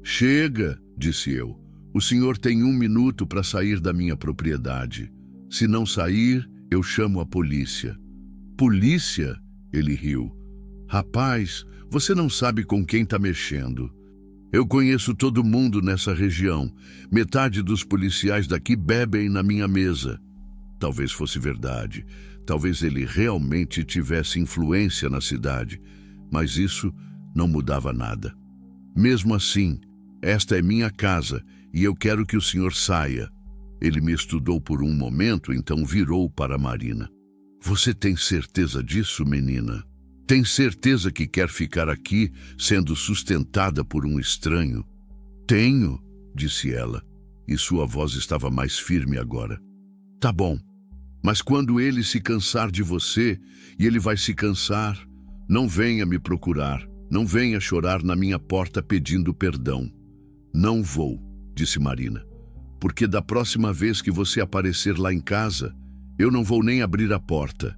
Chega, disse eu. O senhor tem 1 minuto para sair da minha propriedade. Se não sair, eu chamo a polícia. Polícia? Ele riu. Rapaz, você não sabe com quem está mexendo. Eu conheço todo mundo nessa região. Metade dos policiais daqui bebem na minha mesa. Talvez fosse verdade. Talvez ele realmente tivesse influência na cidade. Mas isso não mudava nada. Mesmo assim, esta é minha casa e eu quero que o senhor saia. Ele me estudou por um momento, então virou para Marina. Você tem certeza disso, menina? Tem certeza que quer ficar aqui, sendo sustentada por um estranho? Tenho, disse ela, e sua voz estava mais firme agora. Tá bom, mas quando ele se cansar de você, e ele vai se cansar, não venha me procurar, não venha chorar na minha porta pedindo perdão. Não vou, disse Marina. porque da próxima vez que você aparecer lá em casa, eu não vou nem abrir a porta.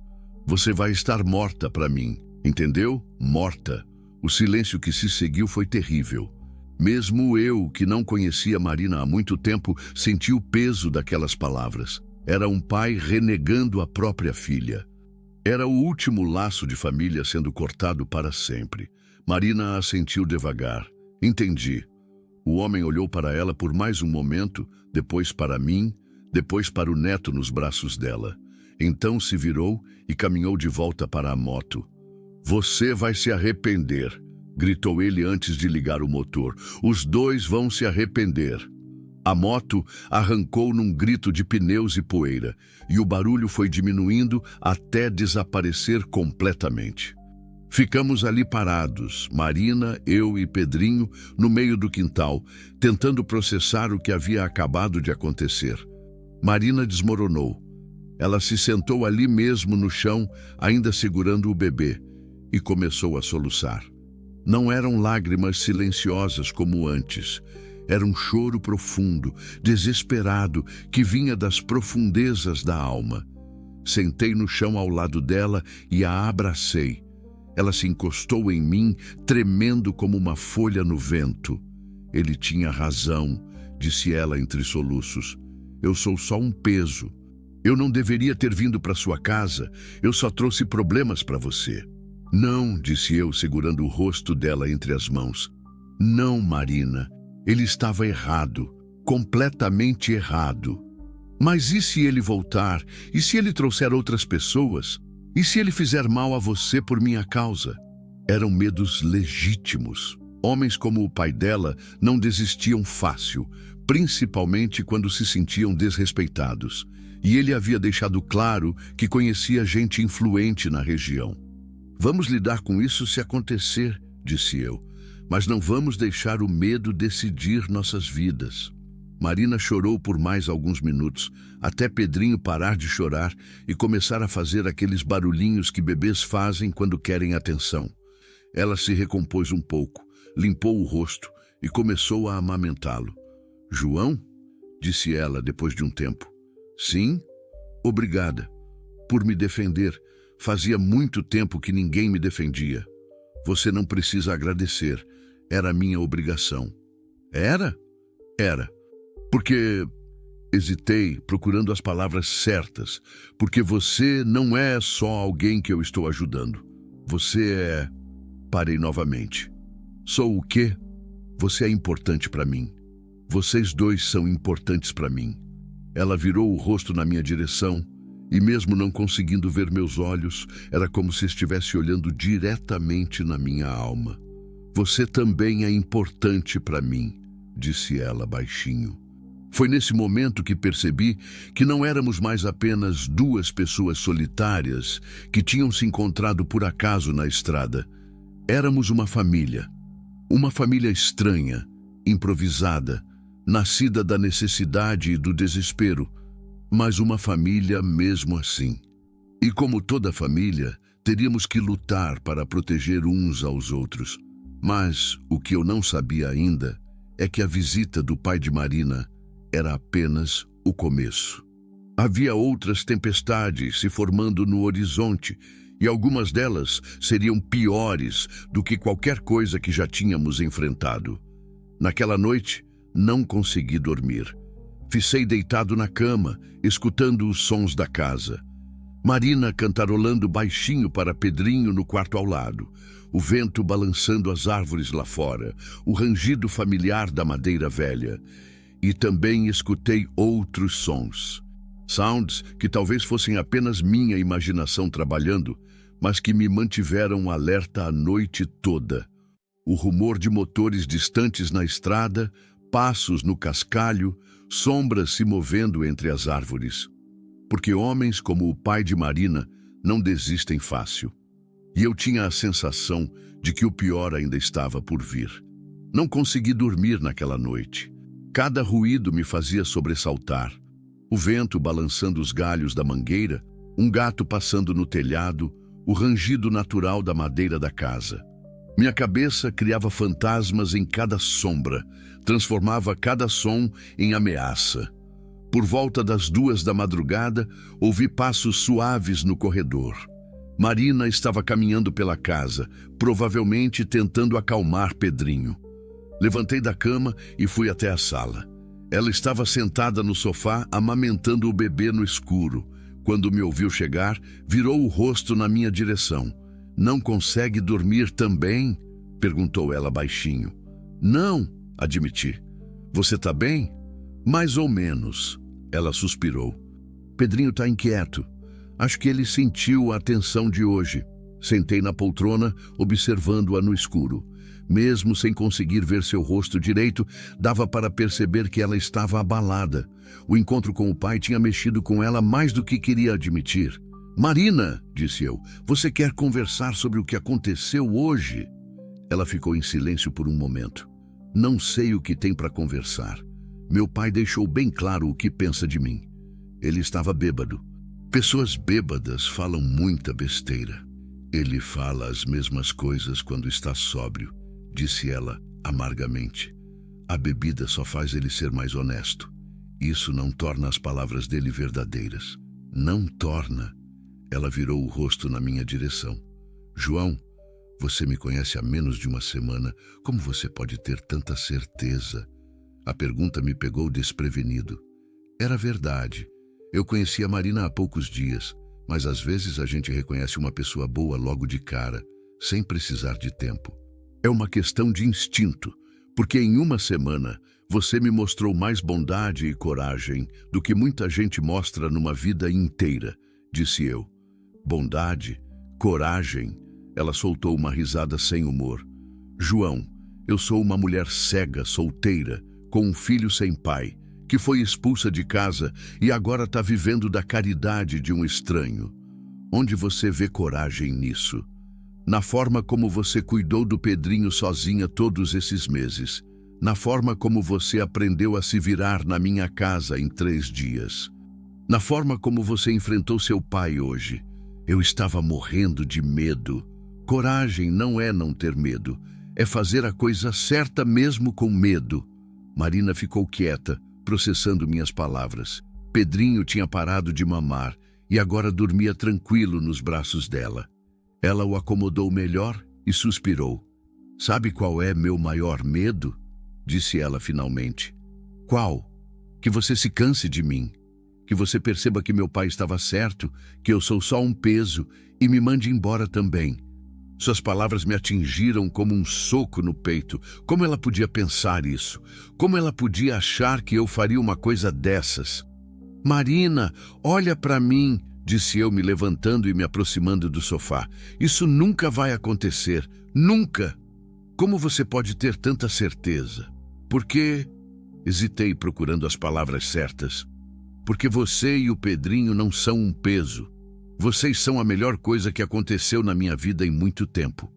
Você vai estar morta para mim, entendeu? Morta. O silêncio que se seguiu foi terrível. Mesmo eu, que não conhecia Marina há muito tempo, senti o peso daquelas palavras. Era um pai renegando a própria filha. Era o último laço de família sendo cortado para sempre. Marina assentiu devagar. Entendi. O homem olhou para ela por mais um momento, depois para mim, depois para o neto nos braços dela. Então se virou e caminhou de volta para a moto. Você vai se arrepender, gritou ele antes de ligar o motor. Os dois vão se arrepender. A moto arrancou num grito de pneus e poeira, e o barulho foi diminuindo até desaparecer completamente. Ficamos ali parados, Marina, eu e Pedrinho, no meio do quintal, tentando processar o que havia acabado de acontecer. Marina desmoronou. Ela se sentou ali mesmo no chão, ainda segurando o bebê, e começou a soluçar. Não eram lágrimas silenciosas como antes. Era um choro profundo, desesperado, que vinha das profundezas da alma. Sentei no chão ao lado dela e a abracei. Ela se encostou em mim, tremendo como uma folha no vento. Ele tinha razão, disse ela entre soluços. Eu sou só um peso. Eu não deveria ter vindo para sua casa. Eu só trouxe problemas para você. Não, disse eu, segurando o rosto dela entre as mãos. Não, Marina. Ele estava errado, completamente errado. Mas e se ele voltar? E se ele trouxer outras pessoas? E se ele fizer mal a você por minha causa? Eram medos legítimos. Homens como o pai dela não desistiam fácil, principalmente quando se sentiam desrespeitados. E ele havia deixado claro que conhecia gente influente na região. Vamos lidar com isso se acontecer, disse eu. Mas não vamos deixar o medo decidir nossas vidas. Marina chorou por mais alguns minutos, até Pedrinho parar de chorar e começar a fazer aqueles barulhinhos que bebês fazem quando querem atenção. Ela se recompôs um pouco, limpou o rosto e começou a amamentá-lo. João? Disse ela depois de um tempo. Sim? Obrigada. Por me defender. Fazia muito tempo que ninguém me defendia. Você não precisa agradecer. Era minha obrigação. Era? Era. Porque... Hesitei, procurando as palavras certas. Porque você não é só alguém que eu estou ajudando. Você é... Parei novamente. Sou o quê? Você é importante para mim. Vocês dois são importantes para mim. Ela virou o rosto na minha direção e, mesmo não conseguindo ver meus olhos, era como se estivesse olhando diretamente na minha alma. Você também é importante para mim, disse ela baixinho. Foi nesse momento que percebi que não éramos mais apenas duas pessoas solitárias que tinham se encontrado por acaso na estrada. Éramos uma família estranha, improvisada, nascida da necessidade e do desespero, mas uma família mesmo assim. E como toda família, teríamos que lutar para proteger uns aos outros. Mas o que eu não sabia ainda é que a visita do pai de Marina era apenas o começo. Havia outras tempestades se formando no horizonte, e algumas delas seriam piores do que qualquer coisa que já tínhamos enfrentado. Naquela noite, não consegui dormir. Ficei deitado na cama, escutando os sons da casa. Marina cantarolando baixinho para Pedrinho no quarto ao lado, o vento balançando as árvores lá fora, o rangido familiar da madeira velha. E também escutei outros sons. Sounds que talvez fossem apenas minha imaginação trabalhando, mas que me mantiveram alerta a noite toda. O rumor de motores distantes na estrada, passos no cascalho, sombras se movendo entre as árvores. Porque homens como o pai de Marina não desistem fácil. E eu tinha a sensação de que o pior ainda estava por vir. Não consegui dormir naquela noite. Cada ruído me fazia sobressaltar. O vento balançando os galhos da mangueira, um gato passando no telhado, o rangido natural da madeira da casa. Minha cabeça criava fantasmas em cada sombra, transformava cada som em ameaça. Por volta das 2 da madrugada, ouvi passos suaves no corredor. Marina estava caminhando pela casa, provavelmente tentando acalmar Pedrinho. Levantei da cama e fui até a sala. Ela estava sentada no sofá, amamentando o bebê no escuro. Quando me ouviu chegar, virou o rosto na minha direção. "Não consegue dormir também?" perguntou ela baixinho. "Não", admiti. "Você tá bem?" "Mais ou menos", ela suspirou. "Pedrinho tá inquieto. Acho que ele sentiu a tensão de hoje." Sentei na poltrona, observando-a no escuro. Mesmo sem conseguir ver seu rosto direito, dava para perceber que ela estava abalada. O encontro com o pai tinha mexido com ela mais do que queria admitir. "Marina", disse eu, "você quer conversar sobre o que aconteceu hoje?" Ela ficou em silêncio por um momento. "Não sei o que tem para conversar. Meu pai deixou bem claro o que pensa de mim. Ele estava bêbado. Pessoas bêbadas falam muita besteira. Ele fala as mesmas coisas quando está sóbrio", disse ela amargamente. "A bebida só faz ele ser mais honesto. Isso não torna as palavras dele verdadeiras. Não torna." Ela virou o rosto na minha direção. "João, você me conhece há menos de uma semana. Como você pode ter tanta certeza?" A pergunta me pegou desprevenido. Era verdade. Eu conhecia a Marina há poucos dias, mas às vezes a gente reconhece uma pessoa boa logo de cara, sem precisar de tempo. "É uma questão de instinto, porque em uma semana você me mostrou mais bondade e coragem do que muita gente mostra numa vida inteira", disse eu. "Bondade? Coragem?" Ela soltou uma risada sem humor. "João, eu sou uma mulher cega, solteira, com um filho sem pai, que foi expulsa de casa e agora está vivendo da caridade de um estranho. Onde você vê coragem nisso? Na forma como você cuidou do Pedrinho sozinha todos esses meses. Na forma como você aprendeu a se virar na minha casa em 3 dias. Na forma como você enfrentou seu pai hoje. Eu estava morrendo de medo. Coragem não é não ter medo. É fazer a coisa certa mesmo com medo." Marina ficou quieta, processando minhas palavras. Pedrinho tinha parado de mamar e agora dormia tranquilo nos braços dela. Ela o acomodou melhor e suspirou. "Sabe qual é meu maior medo?" disse ela finalmente. "Qual? Que você se canse de mim. Que você perceba que meu pai estava certo, que eu sou só um peso e me mande embora também." Suas palavras me atingiram como um soco no peito. Como ela podia pensar isso? Como ela podia achar que eu faria uma coisa dessas? "Marina, olha para mim", disse eu, me levantando e me aproximando do sofá. "Isso nunca vai acontecer. Nunca." "Como você pode ter tanta certeza?" "Porque..." Hesitei, procurando as palavras certas. "Porque você e o Pedrinho não são um peso. Vocês são a melhor coisa que aconteceu na minha vida em muito tempo."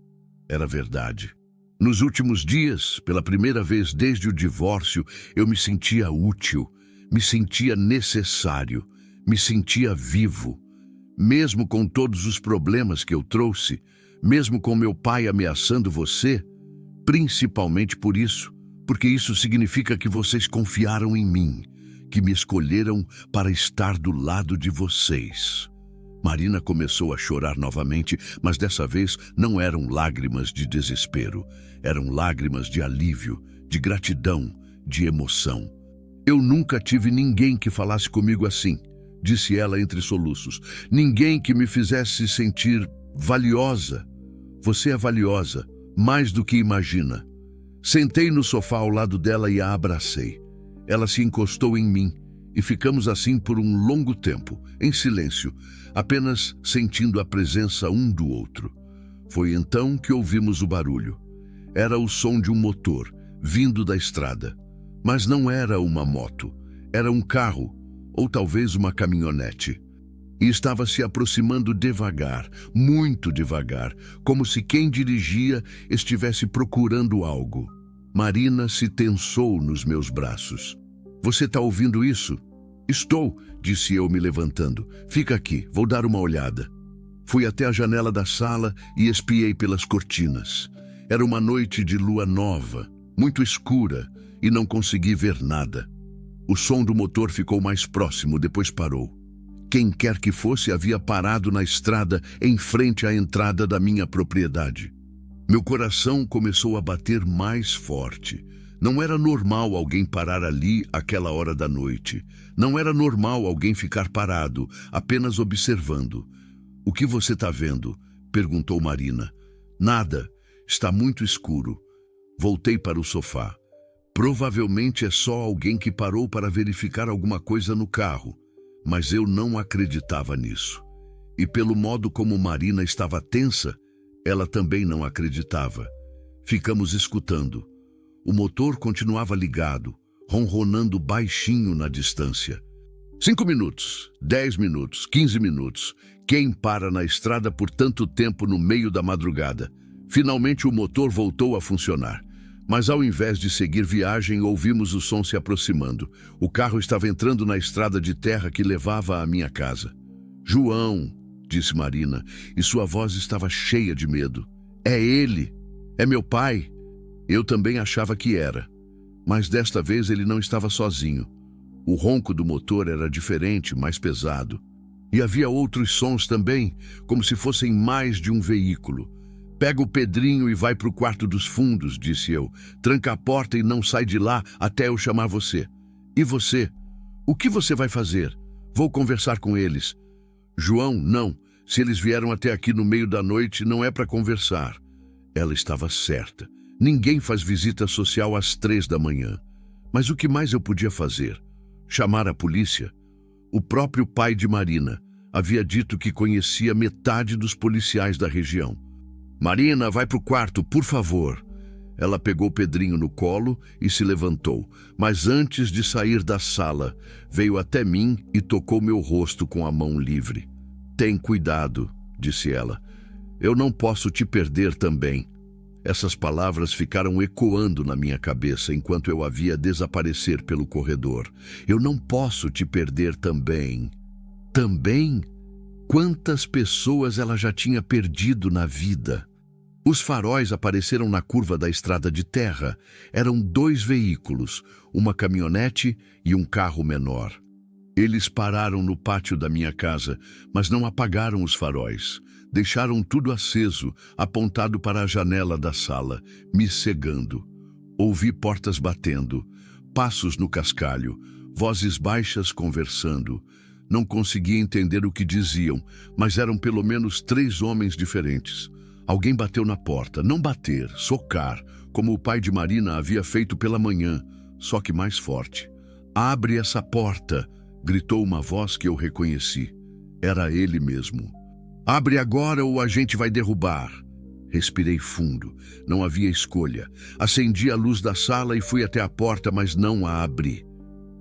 Era verdade. Nos últimos dias, pela primeira vez desde o divórcio, eu me sentia útil, me sentia necessário, me sentia vivo. Mesmo com todos os problemas que eu trouxe, mesmo com meu pai ameaçando você, principalmente por isso, porque isso significa que vocês confiaram em mim, que me escolheram para estar do lado de vocês. Marina começou a chorar novamente, mas dessa vez não eram lágrimas de desespero. Eram lágrimas de alívio, de gratidão, de emoção. "Eu nunca tive ninguém que falasse comigo assim", disse ela entre soluços. "Ninguém que me fizesse sentir valiosa. Você é valiosa, mais do que imagina." Sentei no sofá ao lado dela e a abracei. Ela se encostou em mim e ficamos assim por um longo tempo, em silêncio, apenas sentindo a presença um do outro. Foi então que ouvimos o barulho. Era o som de um motor, vindo da estrada. Mas não era uma moto, era um carro, ou talvez uma caminhonete. E estava se aproximando devagar, muito devagar, como se quem dirigia estivesse procurando algo. Marina se tensou nos meus braços. "Você está ouvindo isso?" "Estou", disse eu, me levantando. "Fica aqui, vou dar uma olhada." Fui até a janela da sala e espiei pelas cortinas. Era uma noite de lua nova, muito escura, e não consegui ver nada. O som do motor ficou mais próximo, depois parou. Quem quer que fosse havia parado na estrada em frente à entrada da minha propriedade. Meu coração começou a bater mais forte. Não era normal alguém parar ali àquela hora da noite. Não era normal alguém ficar parado, apenas observando. "O que você está vendo?" perguntou Marina. "Nada. Está muito escuro." Voltei para o sofá. Provavelmente é só alguém que parou para verificar alguma coisa no carro. Mas eu não acreditava nisso. E pelo modo como Marina estava tensa, ela também não acreditava. Ficamos escutando. O motor continuava ligado, ronronando baixinho na distância. 5 minutos, 10 minutos, 15 minutos. Quem para na estrada por tanto tempo no meio da madrugada? Finalmente o motor voltou a funcionar. Mas ao invés de seguir viagem, ouvimos o som se aproximando. O carro estava entrando na estrada de terra que levava à minha casa. "João", disse Marina, e sua voz estava cheia de medo. "É ele. É meu pai." Eu também achava que era. Mas desta vez ele não estava sozinho. O ronco do motor era diferente, mais pesado. E havia outros sons também, como se fossem mais de um veículo. "Pega o Pedrinho e vai para o quarto dos fundos", disse eu. "Tranca a porta e não sai de lá até eu chamar você." "E você? O que você vai fazer?" "Vou conversar com eles." "João, não. Se eles vieram até aqui no meio da noite, não é para conversar." Ela estava certa. Ninguém faz visita social às 3 da manhã. Mas o que mais eu podia fazer? Chamar a polícia? O próprio pai de Marina havia dito que conhecia metade dos policiais da região. "Marina, vai para o quarto, por favor." Ela pegou Pedrinho no colo e se levantou, mas antes de sair da sala, veio até mim e tocou meu rosto com a mão livre. "Tem cuidado", disse ela. "Eu não posso te perder também." Essas palavras ficaram ecoando na minha cabeça enquanto eu a via desaparecer pelo corredor. "Eu não posso te perder também." Também? Quantas pessoas ela já tinha perdido na vida? Os faróis apareceram na curva da estrada de terra. Eram 2 veículos, uma caminhonete e um carro menor. Eles pararam no pátio da minha casa, mas não apagaram os faróis. Deixaram tudo aceso, apontado para a janela da sala, me cegando. Ouvi portas batendo, passos no cascalho, vozes baixas conversando. Não conseguia entender o que diziam, mas eram pelo menos 3 homens diferentes. Alguém bateu na porta, não bater, socar, como o pai de Marina havia feito pela manhã, só que mais forte. "Abre essa porta", gritou uma voz que eu reconheci. Era ele mesmo. "Abre agora ou a gente vai derrubar." Respirei fundo. Não havia escolha. Acendi a luz da sala e fui até a porta, mas não a abri.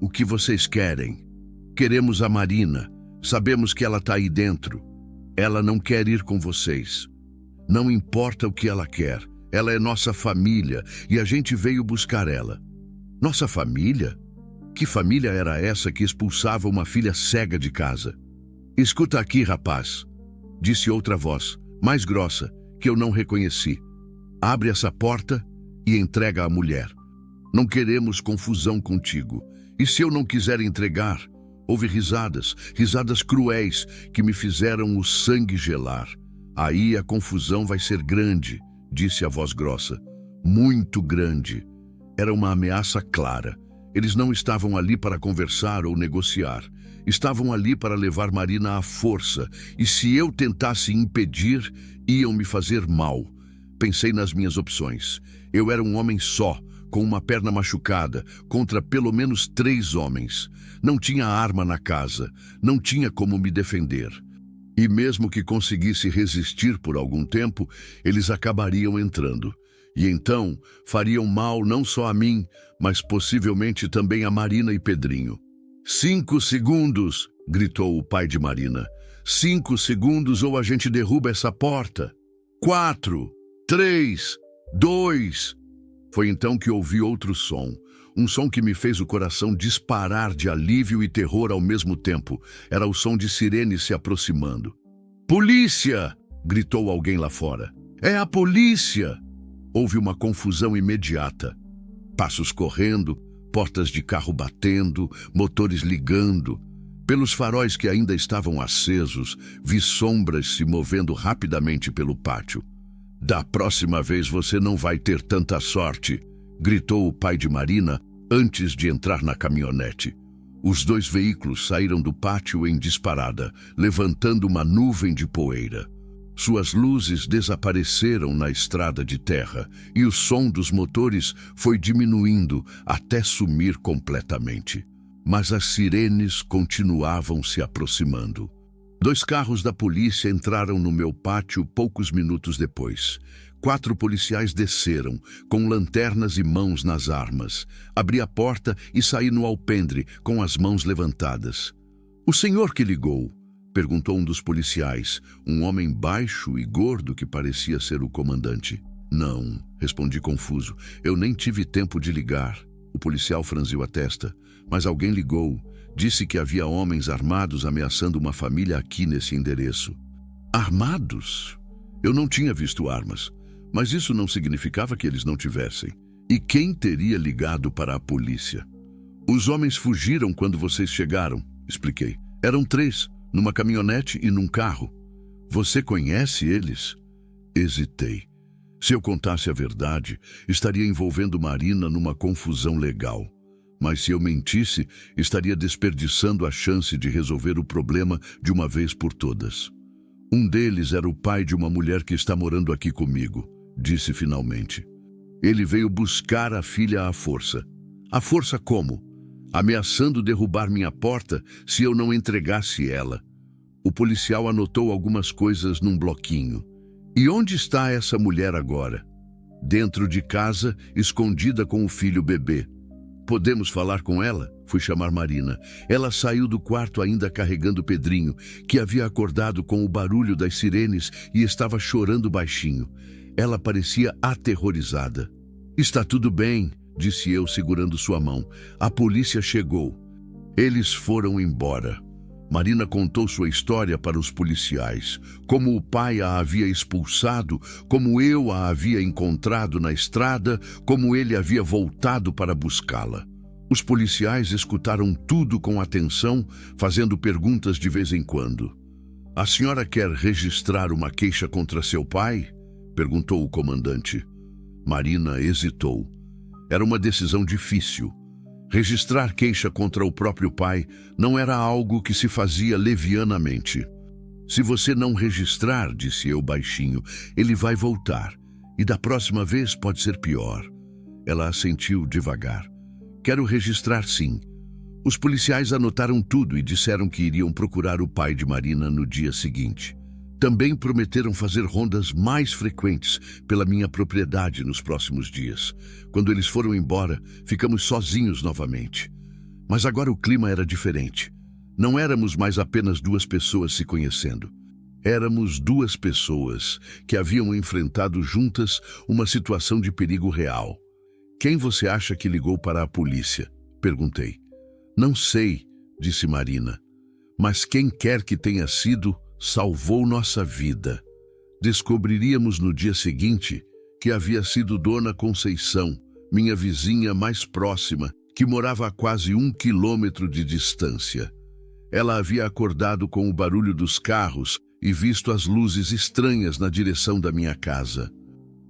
"O que vocês querem?" "Queremos a Marina. Sabemos que ela está aí dentro. Ela não quer ir com vocês." "Não importa o que ela quer. Ela é nossa família e a gente veio buscar ela." "Nossa família? Que família era essa que expulsava uma filha cega de casa?" "Escuta aqui, rapaz", disse outra voz, mais grossa, que eu não reconheci. "Abre essa porta e entrega a mulher. Não queremos confusão contigo. E se eu não quiser entregar?" Houve risadas, risadas cruéis, que me fizeram o sangue gelar. "Aí a confusão vai ser grande", disse a voz grossa. "Muito grande." Era uma ameaça clara. Eles não estavam ali para conversar ou negociar. Estavam ali para levar Marina à força, e se eu tentasse impedir, iam me fazer mal. Pensei nas minhas opções. Eu era um homem só, com uma perna machucada, contra pelo menos 3 homens. Não tinha arma na casa, não tinha como me defender. E mesmo que conseguisse resistir por algum tempo, eles acabariam entrando. E então fariam mal não só a mim, mas possivelmente também a Marina e Pedrinho. 5 segundos, gritou o pai de Marina. 5 segundos ou a gente derruba essa porta. 4, 3, 2... Foi então que ouvi outro som. Um som que me fez o coração disparar de alívio e terror ao mesmo tempo. Era o som de sirene se aproximando. "Polícia!" gritou alguém lá fora. "É a polícia!" Houve uma confusão imediata. Passos correndo, portas de carro batendo, motores ligando. Pelos faróis que ainda estavam acesos, vi sombras se movendo rapidamente pelo pátio. Da próxima vez você não vai ter tanta sorte, gritou o pai de Marina antes de entrar na caminhonete. Os dois veículos saíram do pátio em disparada, levantando uma nuvem de poeira. Suas luzes desapareceram na estrada de terra e o som dos motores foi diminuindo até sumir completamente. Mas as sirenes continuavam se aproximando. 2 carros da polícia entraram no meu pátio poucos minutos depois. 4 policiais desceram, com lanternas e mãos nas armas. Abri a porta e saí no alpendre, com as mãos levantadas. "O senhor que ligou?" perguntou um dos policiais, um homem baixo e gordo que parecia ser o comandante. "Não", respondi confuso. "Eu nem tive tempo de ligar." O policial franziu a testa. "Mas alguém ligou. Disse que havia homens armados ameaçando uma família aqui nesse endereço." "Armados?" Eu não tinha visto armas, mas isso não significava que eles não tivessem. E quem teria ligado para a polícia? "Os homens fugiram quando vocês chegaram", expliquei. "Eram 3, numa caminhonete e num carro." "Você conhece eles?" Hesitei. Se eu contasse a verdade, estaria envolvendo Marina numa confusão legal. Mas se eu mentisse, estaria desperdiçando a chance de resolver o problema de uma vez por todas. "Um deles era o pai de uma mulher que está morando aqui comigo", disse finalmente. "Ele veio buscar a filha à força." "À força como?" "Ameaçando derrubar minha porta se eu não entregasse ela." O policial anotou algumas coisas num bloquinho. "E onde está essa mulher agora?" "Dentro de casa, escondida com o filho bebê." "Podemos falar com ela?" Fui chamar Marina. Ela saiu do quarto ainda carregando Pedrinho, que havia acordado com o barulho das sirenes e estava chorando baixinho. Ela parecia aterrorizada. "Está tudo bem", disse eu segurando sua mão. "A polícia chegou." Eles foram embora. Marina contou sua história para os policiais, como o pai a havia expulsado, como eu a havia encontrado na estrada, como ele havia voltado para buscá-la. Os policiais escutaram tudo com atenção, fazendo perguntas de vez em quando. "A senhora quer registrar uma queixa contra seu pai?" perguntou o comandante. Marina hesitou. Era uma decisão difícil. Registrar queixa contra o próprio pai não era algo que se fazia levianamente. "Se você não registrar", disse eu baixinho, "ele vai voltar. E da próxima vez pode ser pior." Ela assentiu devagar. "Quero registrar, sim." Os policiais anotaram tudo e disseram que iriam procurar o pai de Marina no dia seguinte. Também prometeram fazer rondas mais frequentes pela minha propriedade nos próximos dias. Quando eles foram embora, ficamos sozinhos novamente. Mas agora o clima era diferente. Não éramos mais apenas 2 pessoas se conhecendo. Éramos 2 pessoas que haviam enfrentado juntas uma situação de perigo real. "Quem você acha que ligou para a polícia?" perguntei. "Não sei", disse Marina. "Mas quem quer que tenha sido, salvou nossa vida." Descobriríamos no dia seguinte que havia sido Dona Conceição, minha vizinha mais próxima, que morava a quase 1 quilômetro de distância. Ela havia acordado com o barulho dos carros e visto as luzes estranhas na direção da minha casa.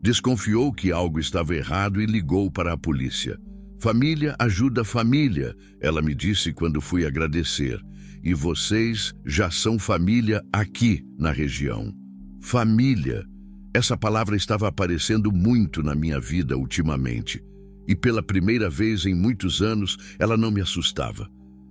Desconfiou que algo estava errado e ligou para a polícia. "Família ajuda família", ela me disse quando fui agradecer. "E vocês já são família aqui na região." Família. Essa palavra estava aparecendo muito na minha vida ultimamente. E pela primeira vez em muitos anos, ela não me assustava.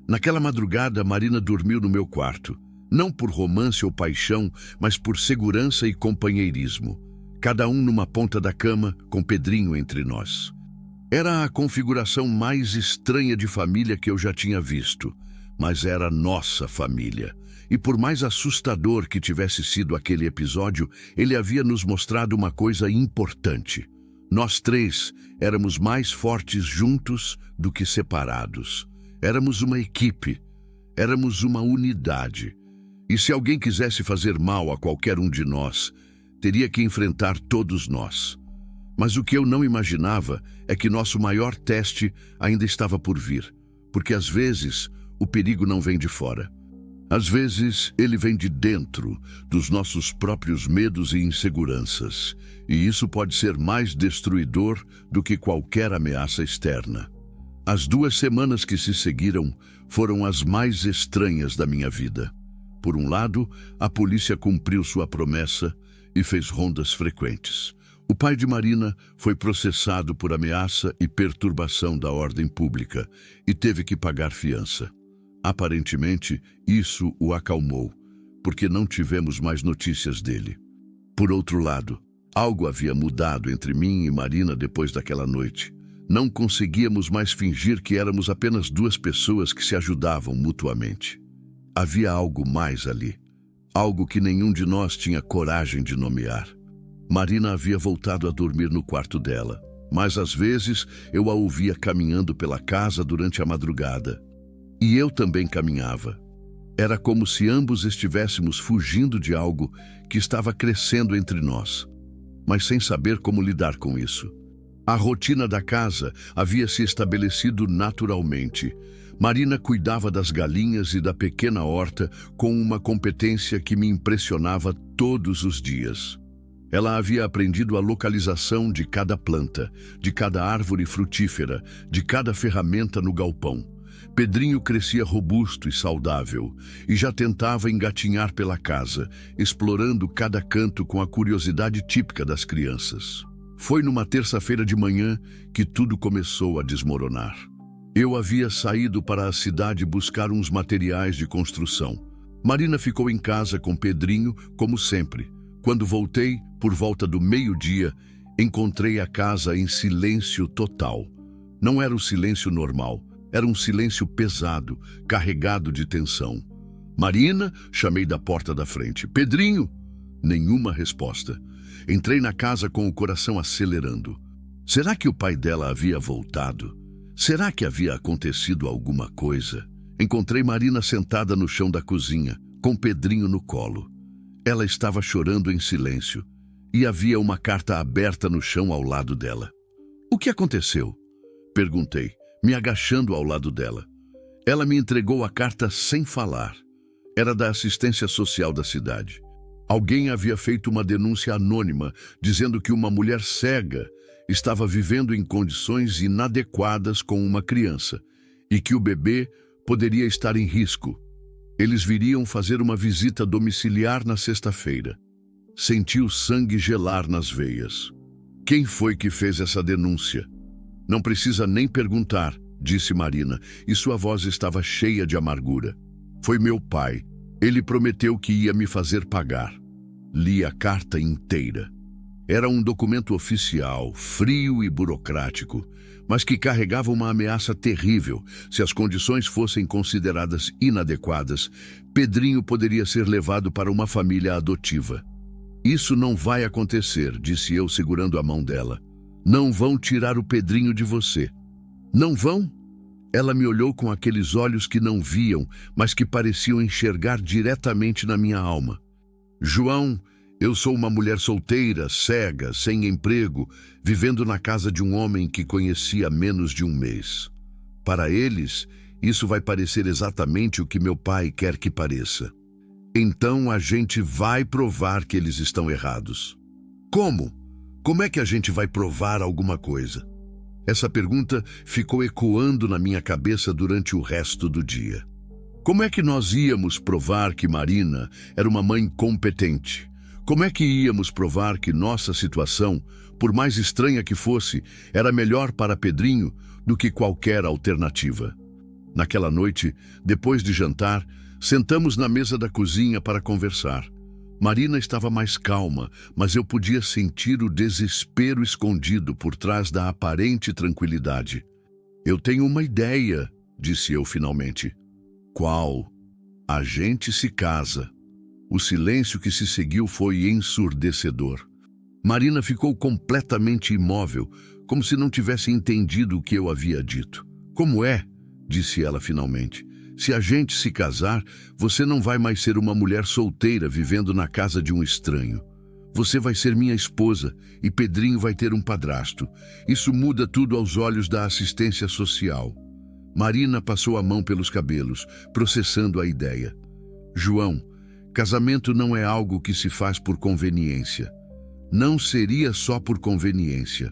Naquela madrugada, Marina dormiu no meu quarto. Não por romance ou paixão, mas por segurança e companheirismo. Cada um numa ponta da cama, com Pedrinho entre nós. Era a configuração mais estranha de família que eu já tinha visto. Mas era nossa família. E por mais assustador que tivesse sido aquele episódio, ele havia nos mostrado uma coisa importante. Nós 3 éramos mais fortes juntos do que separados. Éramos uma equipe. Éramos uma unidade. E se alguém quisesse fazer mal a qualquer um de nós, teria que enfrentar todos nós. Mas o que eu não imaginava é que nosso maior teste ainda estava por vir, porque às vezes o perigo não vem de fora. Às vezes ele vem de dentro, dos nossos próprios medos e inseguranças, e isso pode ser mais destruidor do que qualquer ameaça externa. As 2 semanas que se seguiram foram as mais estranhas da minha vida. Por um lado, a polícia cumpriu sua promessa e fez rondas frequentes. O pai de Marina foi processado por ameaça e perturbação da ordem pública e teve que pagar fiança. Aparentemente, isso o acalmou, porque não tivemos mais notícias dele. Por outro lado, algo havia mudado entre mim e Marina depois daquela noite. Não conseguíamos mais fingir que éramos apenas 2 pessoas que se ajudavam mutuamente. Havia algo mais ali, algo que nenhum de nós tinha coragem de nomear. Marina havia voltado a dormir no quarto dela, mas às vezes eu a ouvia caminhando pela casa durante a madrugada. E eu também caminhava. Era como se ambos estivéssemos fugindo de algo que estava crescendo entre nós, mas sem saber como lidar com isso. A rotina da casa havia se estabelecido naturalmente. Marina cuidava das galinhas e da pequena horta com uma competência que me impressionava todos os dias. Ela havia aprendido a localização de cada planta, de cada árvore frutífera, de cada ferramenta no galpão. Pedrinho crescia robusto e saudável, e já tentava engatinhar pela casa, explorando cada canto com a curiosidade típica das crianças. Foi numa terça-feira de manhã que tudo começou a desmoronar. Eu havia saído para a cidade buscar uns materiais de construção. Marina ficou em casa com Pedrinho, como sempre. Quando voltei, por volta do meio-dia, encontrei a casa em silêncio total. Não era o silêncio normal, era um silêncio pesado, carregado de tensão. Marina, chamei da porta da frente. Pedrinho! Nenhuma resposta. Entrei na casa com o coração acelerando. Será que o pai dela havia voltado? Será que havia acontecido alguma coisa? Encontrei Marina sentada no chão da cozinha, com Pedrinho no colo. Ela estava chorando em silêncio, e havia uma carta aberta no chão ao lado dela. O que aconteceu? Perguntei, me agachando ao lado dela. Ela me entregou a carta sem falar. Era da assistência social da cidade. Alguém havia feito uma denúncia anônima, dizendo que uma mulher cega estava vivendo em condições inadequadas com uma criança, e que o bebê poderia estar em risco. Eles viriam fazer uma visita domiciliar na sexta-feira. Senti o sangue gelar nas veias. Quem foi que fez essa denúncia? Não precisa nem perguntar, disse Marina, e sua voz estava cheia de amargura. Foi meu pai. Ele prometeu que ia me fazer pagar. Li a carta inteira. Era um documento oficial, frio e burocrático, mas que carregava uma ameaça terrível. Se as condições fossem consideradas inadequadas, Pedrinho poderia ser levado para uma família adotiva. Isso não vai acontecer, disse eu segurando a mão dela. Não vão tirar o Pedrinho de você. Não vão? Ela me olhou com aqueles olhos que não viam, mas que pareciam enxergar diretamente na minha alma. João, eu sou uma mulher solteira, cega, sem emprego, vivendo na casa de um homem que conheci há menos de um mês. Para eles, isso vai parecer exatamente o que meu pai quer que pareça. Então a gente vai provar que eles estão errados. Como? Como é que a gente vai provar alguma coisa? Essa pergunta ficou ecoando na minha cabeça durante o resto do dia. Como é que nós íamos provar que Marina era uma mãe competente? Como é que íamos provar que nossa situação, por mais estranha que fosse, era melhor para Pedrinho do que qualquer alternativa? Naquela noite, depois de jantar, sentamos na mesa da cozinha para conversar. Marina estava mais calma, mas eu podia sentir o desespero escondido por trás da aparente tranquilidade. Eu tenho uma ideia, disse eu finalmente. Qual? A gente se casa. O silêncio que se seguiu foi ensurdecedor. Marina ficou completamente imóvel, como se não tivesse entendido o que eu havia dito. Como é? Disse ela finalmente. Se a gente se casar, você não vai mais ser uma mulher solteira vivendo na casa de um estranho. Você vai ser minha esposa e Pedrinho vai ter um padrasto. Isso muda tudo aos olhos da assistência social. Marina passou a mão pelos cabelos, processando a ideia. João, casamento não é algo que se faz por conveniência. Não seria só por conveniência.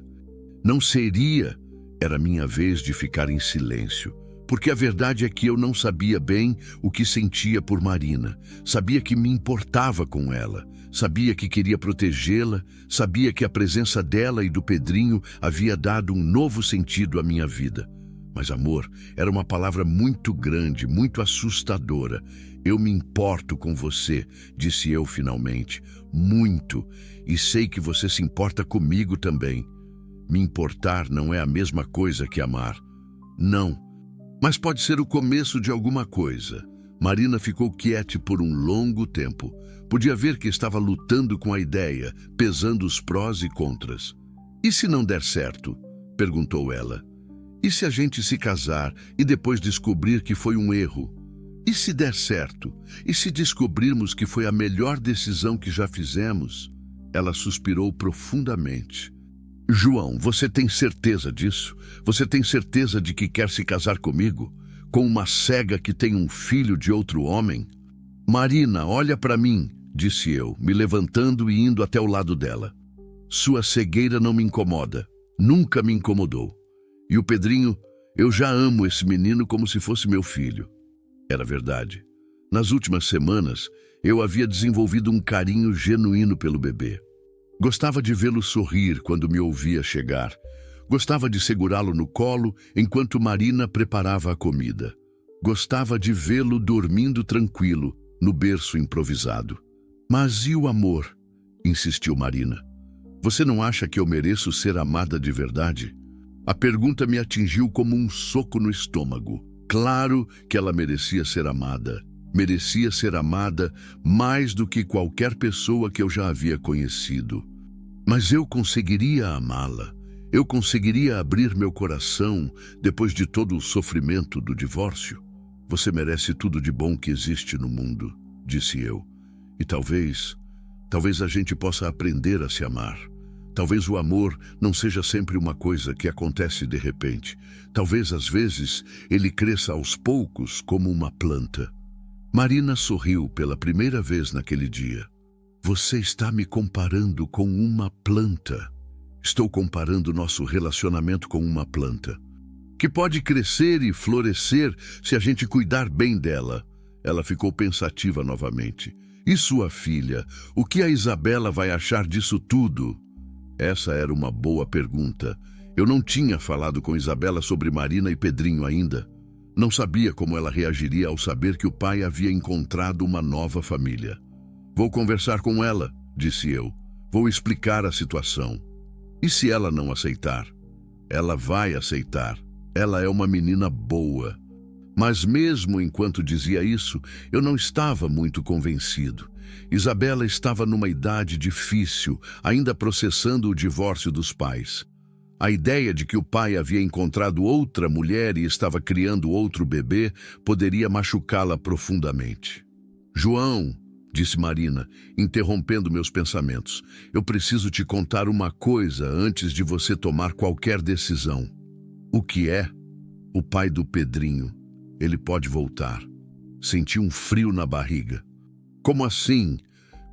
Não seria. Era minha vez de ficar em silêncio. Porque a verdade é que eu não sabia bem o que sentia por Marina. Sabia que me importava com ela. Sabia que queria protegê-la. Sabia que a presença dela e do Pedrinho havia dado um novo sentido à minha vida. Mas amor era uma palavra muito grande, muito assustadora. Eu me importo com você, disse eu finalmente. Muito. E sei que você se importa comigo também. Me importar não é a mesma coisa que amar. Não. Mas pode ser o começo de alguma coisa. Marina ficou quieta por um longo tempo. Podia ver que estava lutando com a ideia, pesando os prós e contras. E se não der certo? Perguntou ela. E se a gente se casar e depois descobrir que foi um erro? E se der certo? E se descobrirmos que foi a melhor decisão que já fizemos? Ela suspirou profundamente. João, você tem certeza disso? Você tem certeza de que quer se casar comigo? Com uma cega que tem um filho de outro homem? Marina, olha para mim, disse eu, me levantando e indo até o lado dela. Sua cegueira não me incomoda. Nunca me incomodou. E o Pedrinho, eu já amo esse menino como se fosse meu filho. Era verdade. Nas últimas semanas, eu havia desenvolvido um carinho genuíno pelo bebê. Gostava de vê-lo sorrir quando me ouvia chegar. Gostava de segurá-lo no colo enquanto Marina preparava a comida. Gostava de vê-lo dormindo tranquilo, no berço improvisado. Mas e o amor? Insistiu Marina. Você não acha que eu mereço ser amada de verdade? A pergunta me atingiu como um soco no estômago. Claro que ela merecia ser amada. Merecia ser amada mais do que qualquer pessoa que eu já havia conhecido. Mas eu conseguiria amá-la. Eu conseguiria abrir meu coração depois de todo o sofrimento do divórcio. Você merece tudo de bom que existe no mundo, disse eu. E talvez a gente possa aprender a se amar. Talvez o amor não seja sempre uma coisa que acontece de repente. Talvez, às vezes, ele cresça aos poucos como uma planta. Marina sorriu pela primeira vez naquele dia. Você está me comparando com uma planta. Estou comparando nosso relacionamento com uma planta, que pode crescer e florescer se a gente cuidar bem dela. Ela ficou pensativa novamente. E sua filha? O que a Isabela vai achar disso tudo? Essa era uma boa pergunta. Eu não tinha falado com Isabela sobre Marina e Pedrinho ainda. Não sabia como ela reagiria ao saber que o pai havia encontrado uma nova família. Vou conversar com ela, disse eu. Vou explicar a situação. E se ela não aceitar? Ela vai aceitar. Ela é uma menina boa. Mas mesmo enquanto dizia isso, eu não estava muito convencido. Isabela estava numa idade difícil, ainda processando o divórcio dos pais. A ideia de que o pai havia encontrado outra mulher e estava criando outro bebê poderia machucá-la profundamente. João, disse Marina, interrompendo meus pensamentos, eu preciso te contar uma coisa antes de você tomar qualquer decisão. O que é? O pai do Pedrinho. Ele pode voltar. Senti um frio na barriga. Como assim?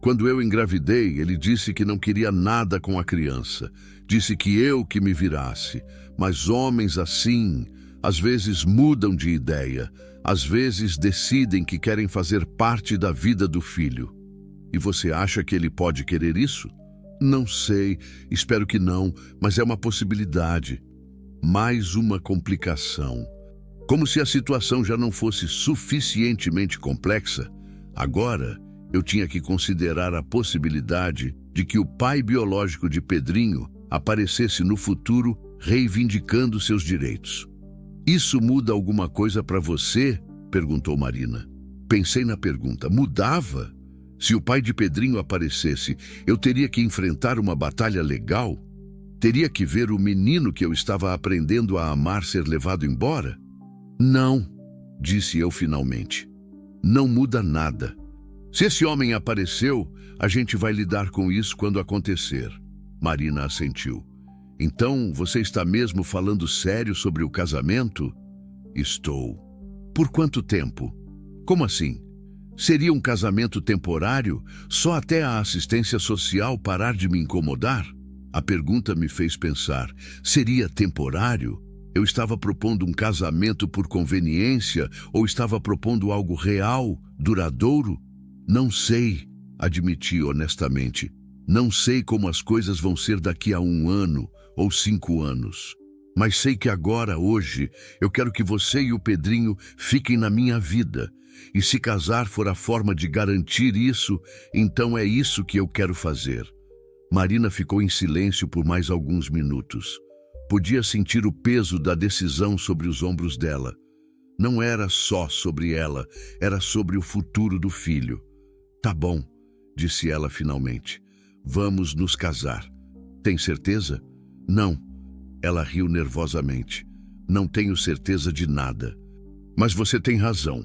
Quando eu engravidei, ele disse que não queria nada com a criança. Disse que eu que me virasse. Mas homens assim, às vezes mudam de ideia. Às vezes decidem que querem fazer parte da vida do filho. E você acha que ele pode querer isso? Não sei, espero que não, mas é uma possibilidade. Mais uma complicação. Como se a situação já não fosse suficientemente complexa, agora eu tinha que considerar a possibilidade de que o pai biológico de Pedrinho aparecesse no futuro reivindicando seus direitos. Isso muda alguma coisa para você? Perguntou Marina. Pensei na pergunta. Mudava? Se o pai de Pedrinho aparecesse, eu teria que enfrentar uma batalha legal? Teria que ver o menino que eu estava aprendendo a amar ser levado embora? Não, disse eu finalmente. Não muda nada. Se esse homem apareceu, a gente vai lidar com isso quando acontecer. Marina assentiu. Então, você está mesmo falando sério sobre o casamento? Estou. Por quanto tempo? Como assim? Seria um casamento temporário, só até a assistência social parar de me incomodar? A pergunta me fez pensar. Seria temporário? Eu estava propondo um casamento por conveniência ou estava propondo algo real, duradouro? Não sei, admiti honestamente. Não sei como as coisas vão ser daqui a 1 ano ou 5 anos. Mas sei que agora, hoje, eu quero que você e o Pedrinho fiquem na minha vida. E se casar for a forma de garantir isso, então é isso que eu quero fazer. Marina ficou em silêncio por mais alguns minutos. Podia sentir o peso da decisão sobre os ombros dela. Não era só sobre ela, era sobre o futuro do filho. Tá bom, disse ela finalmente. Vamos nos casar. Tem certeza? Não. Ela riu nervosamente. Não tenho certeza de nada. Mas você tem razão.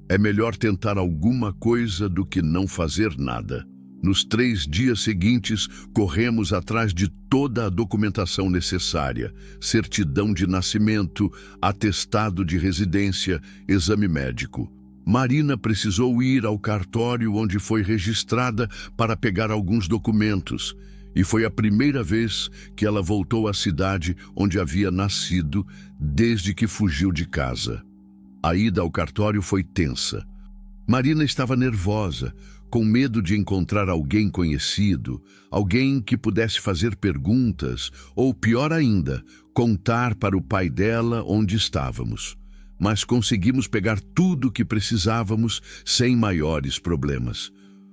É melhor tentar alguma coisa do que não fazer nada. Nos 3 dias seguintes, corremos atrás de toda a documentação necessária: certidão de nascimento, atestado de residência, exame médico. Marina precisou ir ao cartório onde foi registrada para pegar alguns documentos. E foi a primeira vez que ela voltou à cidade onde havia nascido desde que fugiu de casa. A ida ao cartório foi tensa. Marina estava nervosa, com medo de encontrar alguém conhecido, alguém que pudesse fazer perguntas, ou pior ainda, contar para o pai dela onde estávamos. Mas conseguimos pegar tudo o que precisávamos sem maiores problemas.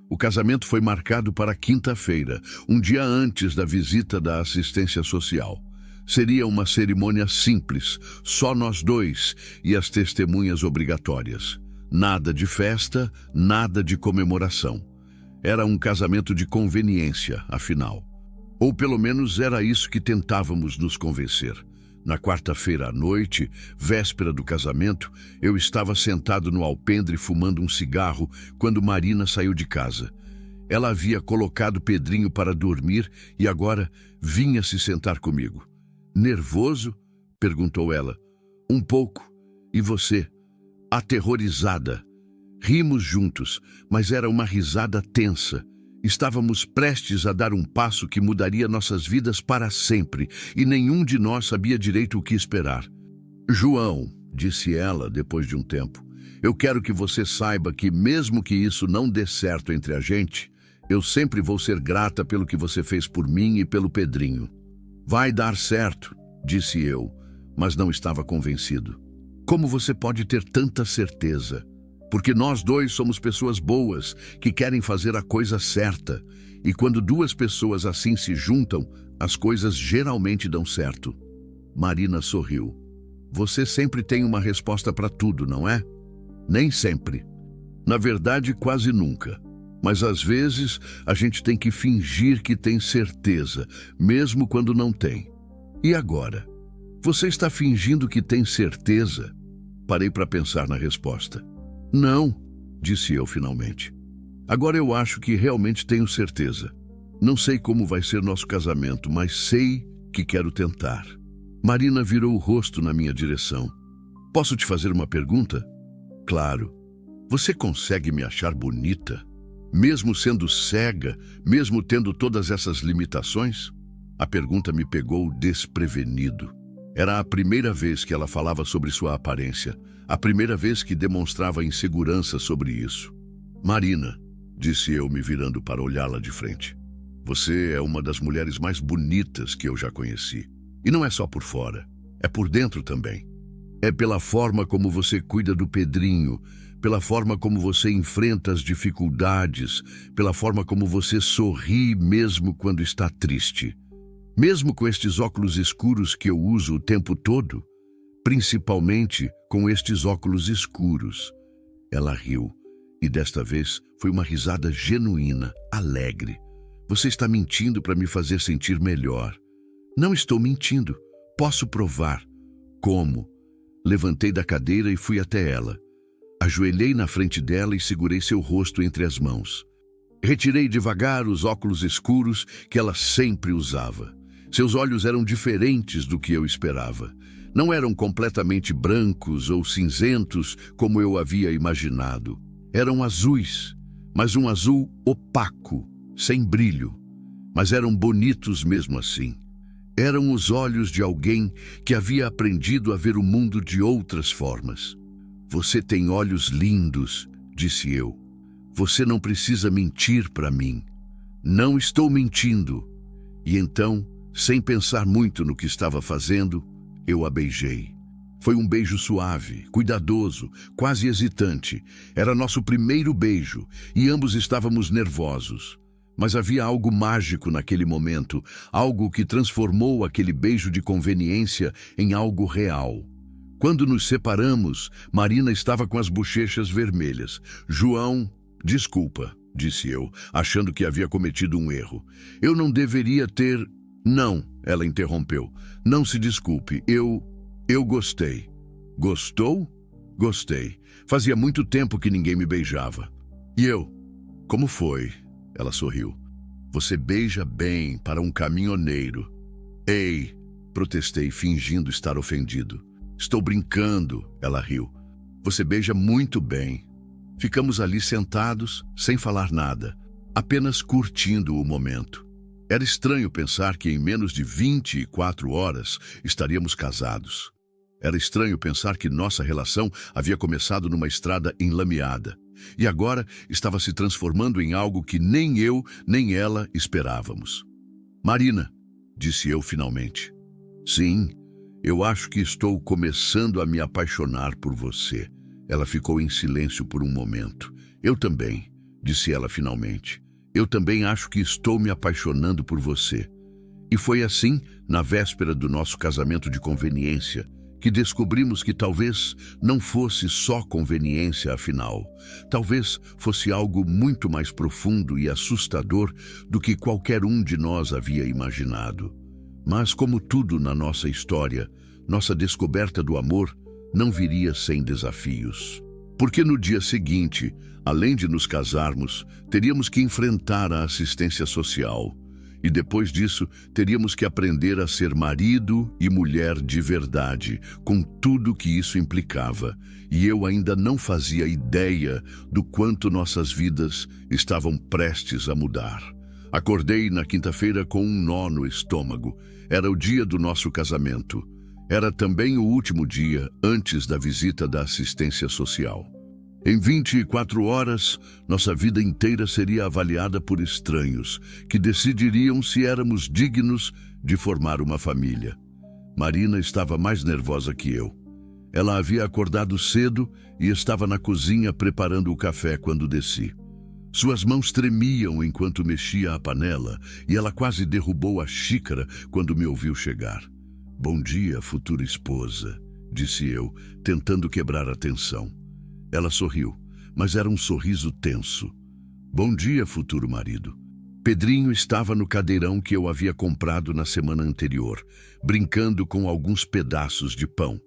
O casamento foi marcado para quinta-feira, um dia antes da visita da assistência social. Seria uma cerimônia simples, só nós dois e as testemunhas obrigatórias. Nada de festa, nada de comemoração. Era um casamento de conveniência, afinal. Ou pelo menos era isso que tentávamos nos convencer. Na quarta-feira à noite, véspera do casamento, eu estava sentado no alpendre fumando um cigarro quando Marina saiu de casa. Ela havia colocado Pedrinho para dormir e agora vinha se sentar comigo. Nervoso? Perguntou ela. Um pouco. E você? Aterrorizada. Rimos juntos, mas era uma risada tensa. Estávamos prestes a dar um passo que mudaria nossas vidas para sempre, e nenhum de nós sabia direito o que esperar. João, disse ela depois de um tempo, eu quero que você saiba que mesmo que isso não dê certo entre a gente, eu sempre vou ser grata pelo que você fez por mim e pelo Pedrinho. Vai dar certo, disse eu, mas não estava convencido. Como você pode ter tanta certeza? Porque nós dois somos pessoas boas, que querem fazer a coisa certa. E quando 2 pessoas assim se juntam, as coisas geralmente dão certo. Marina sorriu. Você sempre tem uma resposta para tudo, não é? Nem sempre. Na verdade, quase nunca. Mas às vezes a gente tem que fingir que tem certeza, mesmo quando não tem. E agora? Você está fingindo que tem certeza? Parei para pensar na resposta. Não, disse eu finalmente. Agora eu acho que realmente tenho certeza. Não sei como vai ser nosso casamento, mas sei que quero tentar. Marina virou o rosto na minha direção. Posso te fazer uma pergunta? Claro. Você consegue me achar bonita? Mesmo sendo cega, mesmo tendo todas essas limitações? A pergunta me pegou desprevenido. Era a primeira vez que ela falava sobre sua aparência, a primeira vez que demonstrava insegurança sobre isso. Marina, disse eu me virando para olhá-la de frente, você é uma das mulheres mais bonitas que eu já conheci. E não é só por fora, é por dentro também. É pela forma como você cuida do Pedrinho, pela forma como você enfrenta as dificuldades, pela forma como você sorri mesmo quando está triste. Mesmo com estes óculos escuros que eu uso o tempo todo, principalmente com estes óculos escuros. Ela riu, e desta vez foi uma risada genuína, alegre. Você está mentindo para me fazer sentir melhor. Não estou mentindo. Posso provar. Como? Levantei da cadeira e fui até ela. Ajoelhei na frente dela e segurei seu rosto entre as mãos. Retirei devagar os óculos escuros que ela sempre usava. Seus olhos eram diferentes do que eu esperava. Não eram completamente brancos ou cinzentos como eu havia imaginado. Eram azuis, mas um azul opaco, sem brilho. Mas eram bonitos mesmo assim. Eram os olhos de alguém que havia aprendido a ver o mundo de outras formas. Você tem olhos lindos, disse eu. Você não precisa mentir para mim. Não estou mentindo. E então, sem pensar muito no que estava fazendo, eu a beijei. Foi um beijo suave, cuidadoso, quase hesitante. Era nosso primeiro beijo e ambos estávamos nervosos. Mas havia algo mágico naquele momento, algo que transformou aquele beijo de conveniência em algo real. Quando nos separamos, Marina estava com as bochechas vermelhas. João, desculpa, disse eu, achando que havia cometido um erro. Eu não deveria ter... Não, ela interrompeu. Não se desculpe, eu gostei. Gostou? Gostei. Fazia muito tempo que ninguém me beijava. E eu? Como foi? Ela sorriu. Você beija bem para um caminhoneiro. Ei, protestei, fingindo estar ofendido. Estou brincando, ela riu. Você beija muito bem. Ficamos ali sentados, sem falar nada, apenas curtindo o momento. Era estranho pensar que em menos de 24 horas estaríamos casados. Era estranho pensar que nossa relação havia começado numa estrada enlameada e agora estava se transformando em algo que nem eu nem ela esperávamos. Marina, disse eu finalmente. Sim, eu acho que estou começando a me apaixonar por você. Ela ficou em silêncio por um momento. Eu também, disse ela finalmente. Eu também acho que estou me apaixonando por você. E foi assim, na véspera do nosso casamento de conveniência, que descobrimos que talvez não fosse só conveniência afinal. Talvez fosse algo muito mais profundo e assustador do que qualquer um de nós havia imaginado. Mas como tudo na nossa história, nossa descoberta do amor não viria sem desafios. Porque no dia seguinte, além de nos casarmos, teríamos que enfrentar a assistência social. E depois disso, teríamos que aprender a ser marido e mulher de verdade, com tudo que isso implicava. E eu ainda não fazia ideia do quanto nossas vidas estavam prestes a mudar. Acordei na quinta-feira com um nó no estômago. Era o dia do nosso casamento. Era também o último dia antes da visita da assistência social. Em 24 horas, nossa vida inteira seria avaliada por estranhos, que decidiriam se éramos dignos de formar uma família. Marina estava mais nervosa que eu. Ela havia acordado cedo e estava na cozinha preparando o café quando desci. Suas mãos tremiam enquanto mexia a panela e ela quase derrubou a xícara quando me ouviu chegar. Bom dia, futura esposa, disse eu, tentando quebrar a tensão. Ela sorriu, mas era um sorriso tenso. Bom dia, futuro marido. Pedrinho estava no cadeirão que eu havia comprado na semana anterior, brincando com alguns pedaços de pão.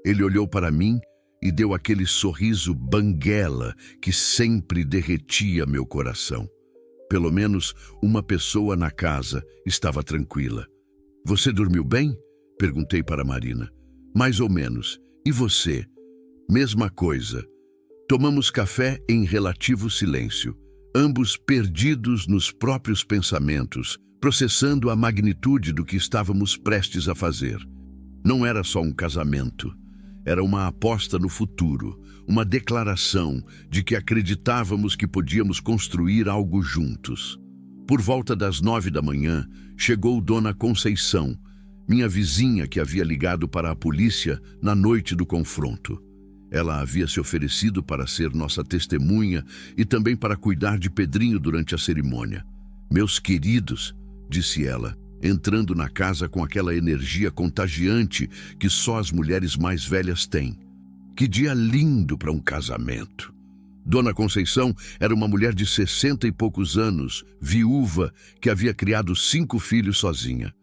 Ele olhou para mim e deu aquele sorriso banguela que sempre derretia meu coração. Pelo menos uma pessoa na casa estava tranquila. Você dormiu bem? Perguntei para Marina. Mais ou menos. E você? Mesma coisa. Tomamos café em relativo silêncio, ambos perdidos nos próprios pensamentos, processando a magnitude do que estávamos prestes a fazer. Não era só um casamento, era uma aposta no futuro, uma declaração de que acreditávamos que podíamos construir algo juntos. Por volta das 9 da manhã, chegou Dona Conceição, minha vizinha que havia ligado para a polícia na noite do confronto. Ela havia se oferecido para ser nossa testemunha e também para cuidar de Pedrinho durante a cerimônia. Meus queridos, disse ela, entrando na casa com aquela energia contagiante que só as mulheres mais velhas têm. Que dia lindo para um casamento! Dona Conceição era uma mulher de 60 e poucos anos, viúva, que havia criado 5 filhos sozinha.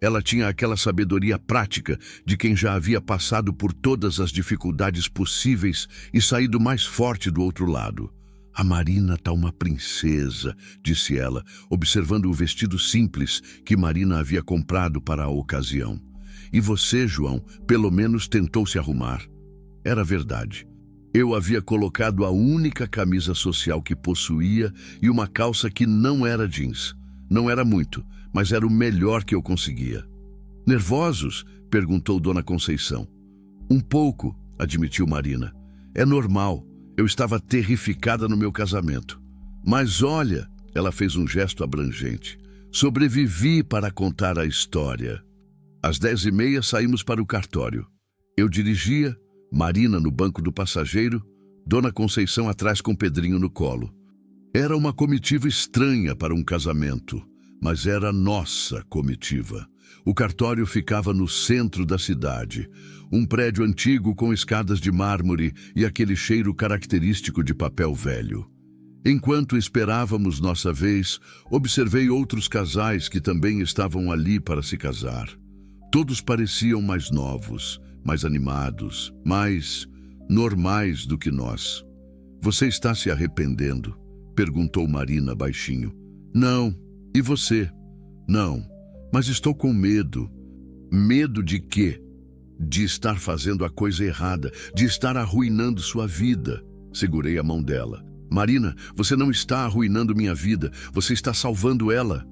Ela tinha aquela sabedoria prática de quem já havia passado por todas as dificuldades possíveis e saído mais forte do outro lado. "A Marina tá uma princesa", disse ela, observando o vestido simples que Marina havia comprado para a ocasião. "E você, João, pelo menos tentou se arrumar." Era verdade. Eu havia colocado a única camisa social que possuía e uma calça que não era jeans. Não era muito, mas era o melhor que eu conseguia. "Nervosos?" perguntou Dona Conceição. "Um pouco", admitiu Marina. "É normal. Eu estava terrificada no meu casamento. Mas olha", ela fez um gesto abrangente, "sobrevivi para contar a história." Às 10h30 saímos para o cartório. Eu dirigia, Marina no banco do passageiro, Dona Conceição atrás com Pedrinho no colo. Era uma comitiva estranha para um casamento, mas era nossa comitiva. O cartório ficava no centro da cidade, um prédio antigo com escadas de mármore e aquele cheiro característico de papel velho. Enquanto esperávamos nossa vez, observei outros casais que também estavam ali para se casar. Todos pareciam mais novos, mais animados, mais normais do que nós. "Você está se arrependendo?" perguntou Marina baixinho. "Não. E você?" "Não, mas estou com medo." "Medo de quê?" "De estar fazendo a coisa errada, de estar arruinando sua vida." Segurei a mão dela. "Marina, você não está arruinando minha vida, você está salvando ela."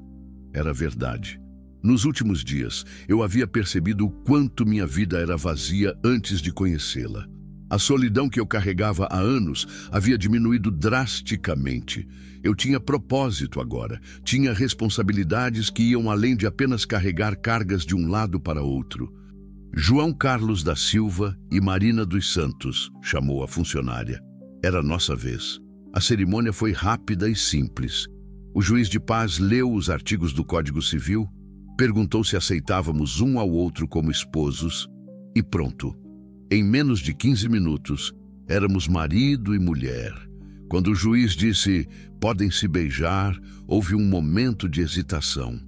Era verdade. Nos últimos dias, eu havia percebido o quanto minha vida era vazia antes de conhecê-la. A solidão que eu carregava há anos havia diminuído drasticamente. Eu tinha propósito agora, tinha responsabilidades que iam além de apenas carregar cargas de um lado para outro. "João Carlos da Silva e Marina dos Santos", chamou a funcionária. Era nossa vez. A cerimônia foi rápida e simples. O juiz de paz leu os artigos do Código Civil, perguntou se aceitávamos um ao outro como esposos e pronto. Em menos de 15 minutos, éramos marido e mulher. Quando o juiz disse, "Podem se beijar", houve um momento de hesitação.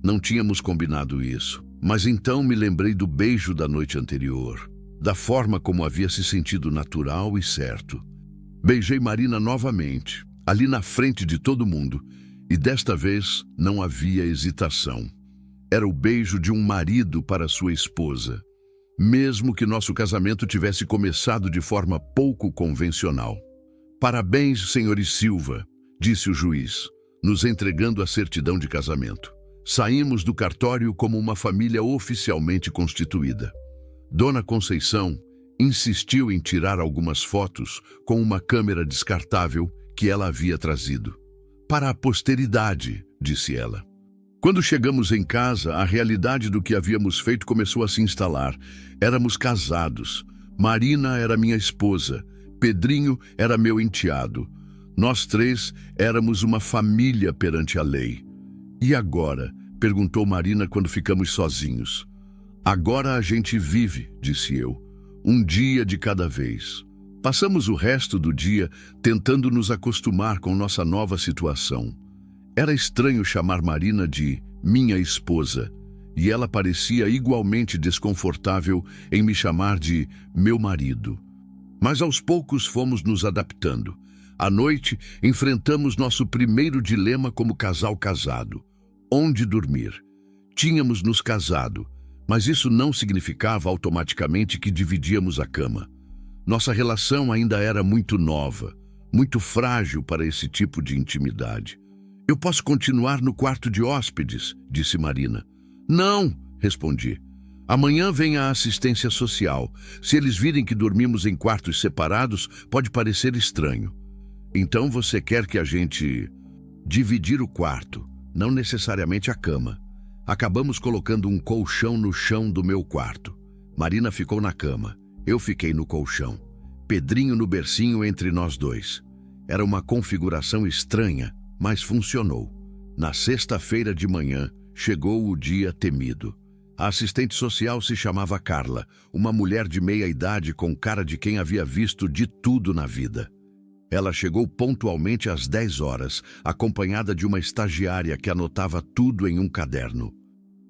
Não tínhamos combinado isso, mas então me lembrei do beijo da noite anterior, da forma como havia se sentido natural e certo. Beijei Marina novamente, ali na frente de todo mundo, e desta vez não havia hesitação. Era o beijo de um marido para sua esposa, mesmo que nosso casamento tivesse começado de forma pouco convencional. "Parabéns, senhores Silva", disse o juiz, nos entregando a certidão de casamento. Saímos do cartório como uma família oficialmente constituída. Dona Conceição insistiu em tirar algumas fotos com uma câmera descartável que ela havia trazido. "Para a posteridade", disse ela. Quando chegamos em casa, a realidade do que havíamos feito começou a se instalar. Éramos casados. Marina era minha esposa. Pedrinho era meu enteado. Nós três éramos uma família perante a lei. "E agora?", perguntou Marina quando ficamos sozinhos. "Agora a gente vive", disse eu. "Um dia de cada vez." Passamos o resto do dia tentando nos acostumar com nossa nova situação. Era estranho chamar Marina de minha esposa, e ela parecia igualmente desconfortável em me chamar de meu marido. Mas aos poucos fomos nos adaptando. À noite, enfrentamos nosso primeiro dilema como casal casado: onde dormir. Tínhamos nos casado, mas isso não significava automaticamente que dividíamos a cama. Nossa relação ainda era muito nova, muito frágil para esse tipo de intimidade. "Eu posso continuar no quarto de hóspedes", disse Marina. "Não", respondi. "Amanhã vem a assistência social. Se eles virem que dormimos em quartos separados, pode parecer estranho." "Então você quer que a gente..." "Dividir o quarto, não necessariamente a cama. Acabamos colocando um colchão no chão do meu quarto. Marina ficou na cama, eu fiquei no colchão. Pedrinho no bercinho entre nós dois. Era uma configuração estranha, mas funcionou. Na sexta-feira de manhã, chegou o dia temido. A assistente social se chamava Carla, uma mulher de meia idade com cara de quem havia visto de tudo na vida. Ela chegou pontualmente às 10 horas, acompanhada de uma estagiária que anotava tudo em um caderno.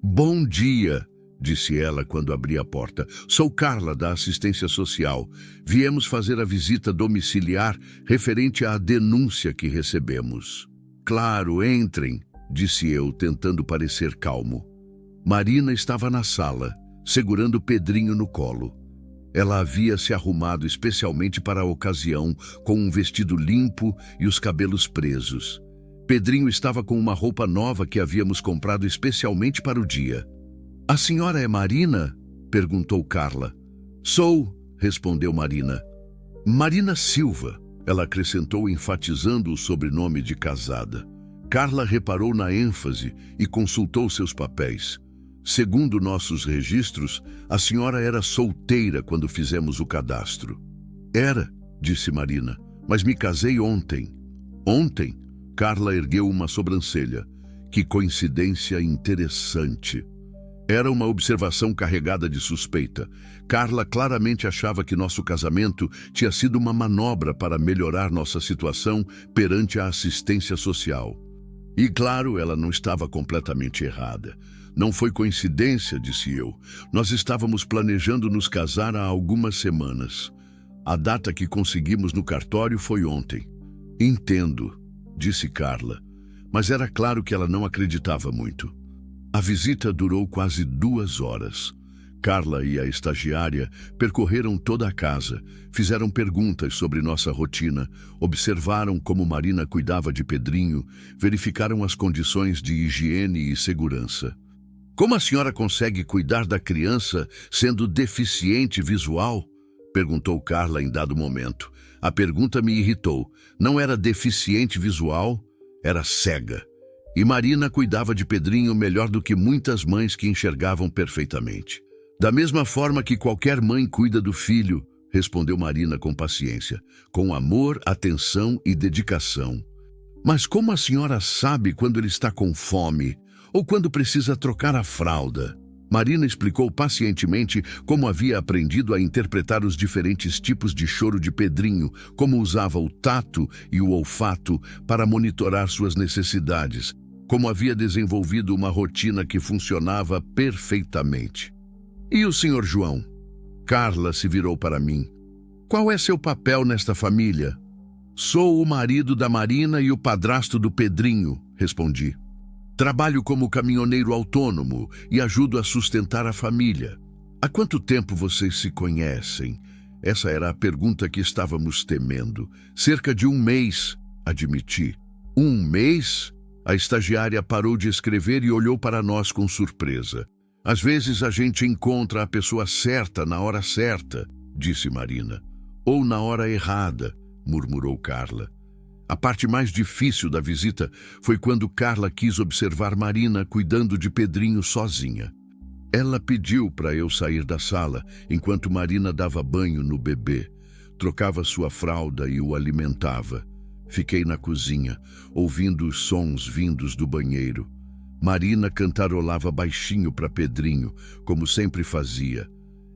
Bom dia, disse ela quando abri a porta. Sou Carla, da assistência social. Viemos fazer a visita domiciliar referente à denúncia que recebemos. Claro, entrem, disse eu, tentando parecer calmo. Marina estava na sala, segurando Pedrinho no colo. Ela havia se arrumado especialmente para a ocasião, com um vestido limpo e os cabelos presos. Pedrinho estava com uma roupa nova que havíamos comprado especialmente para o dia. A senhora é Marina? Perguntou Carla. Sou, respondeu Marina. Marina Silva, ela acrescentou, enfatizando o sobrenome de casada. Carla reparou na ênfase e consultou seus papéis. Segundo nossos registros, a senhora era solteira quando fizemos o cadastro. Era, disse Marina, mas me casei ontem. Ontem? Carla ergueu uma sobrancelha. Que coincidência interessante. Era uma observação carregada de suspeita. Carla claramente achava que nosso casamento tinha sido uma manobra para melhorar nossa situação perante a assistência social. E claro, ela não estava completamente errada. Não foi coincidência, disse eu. Nós estávamos planejando nos casar há algumas semanas. A data que conseguimos no cartório foi ontem. Entendo, disse Carla, mas era claro que ela não acreditava muito. A visita durou quase 2 horas. Carla e a estagiária percorreram toda a casa, fizeram perguntas sobre nossa rotina, observaram como Marina cuidava de Pedrinho, verificaram as condições de higiene e segurança. Como a senhora consegue cuidar da criança sendo deficiente visual? Perguntou Carla em dado momento. A pergunta me irritou. Não era deficiente visual, era cega. E Marina cuidava de Pedrinho melhor do que muitas mães que enxergavam perfeitamente. Da mesma forma que qualquer mãe cuida do filho, respondeu Marina com paciência, com amor, atenção e dedicação. Mas como a senhora sabe quando ele está com fome ou quando precisa trocar a fralda? Marina explicou pacientemente como havia aprendido a interpretar os diferentes tipos de choro de Pedrinho, como usava o tato e o olfato para monitorar suas necessidades, como havia desenvolvido uma rotina que funcionava perfeitamente. E o senhor João? Carla se virou para mim. Qual é seu papel nesta família? Sou o marido da Marina e o padrasto do Pedrinho, respondi. Trabalho como caminhoneiro autônomo e ajudo a sustentar a família. Há quanto tempo vocês se conhecem? Essa era a pergunta que estávamos temendo. Cerca de 1 mês, admiti. 1 mês? A estagiária parou de escrever e olhou para nós com surpresa. Às vezes a gente encontra a pessoa certa na hora certa, disse Marina. Ou na hora errada, murmurou Carla. A parte mais difícil da visita foi quando Carla quis observar Marina cuidando de Pedrinho sozinha. Ela pediu para eu sair da sala enquanto Marina dava banho no bebê, trocava sua fralda e o alimentava. Fiquei na cozinha, ouvindo os sons vindos do banheiro. Marina cantarolava baixinho para Pedrinho, como sempre fazia.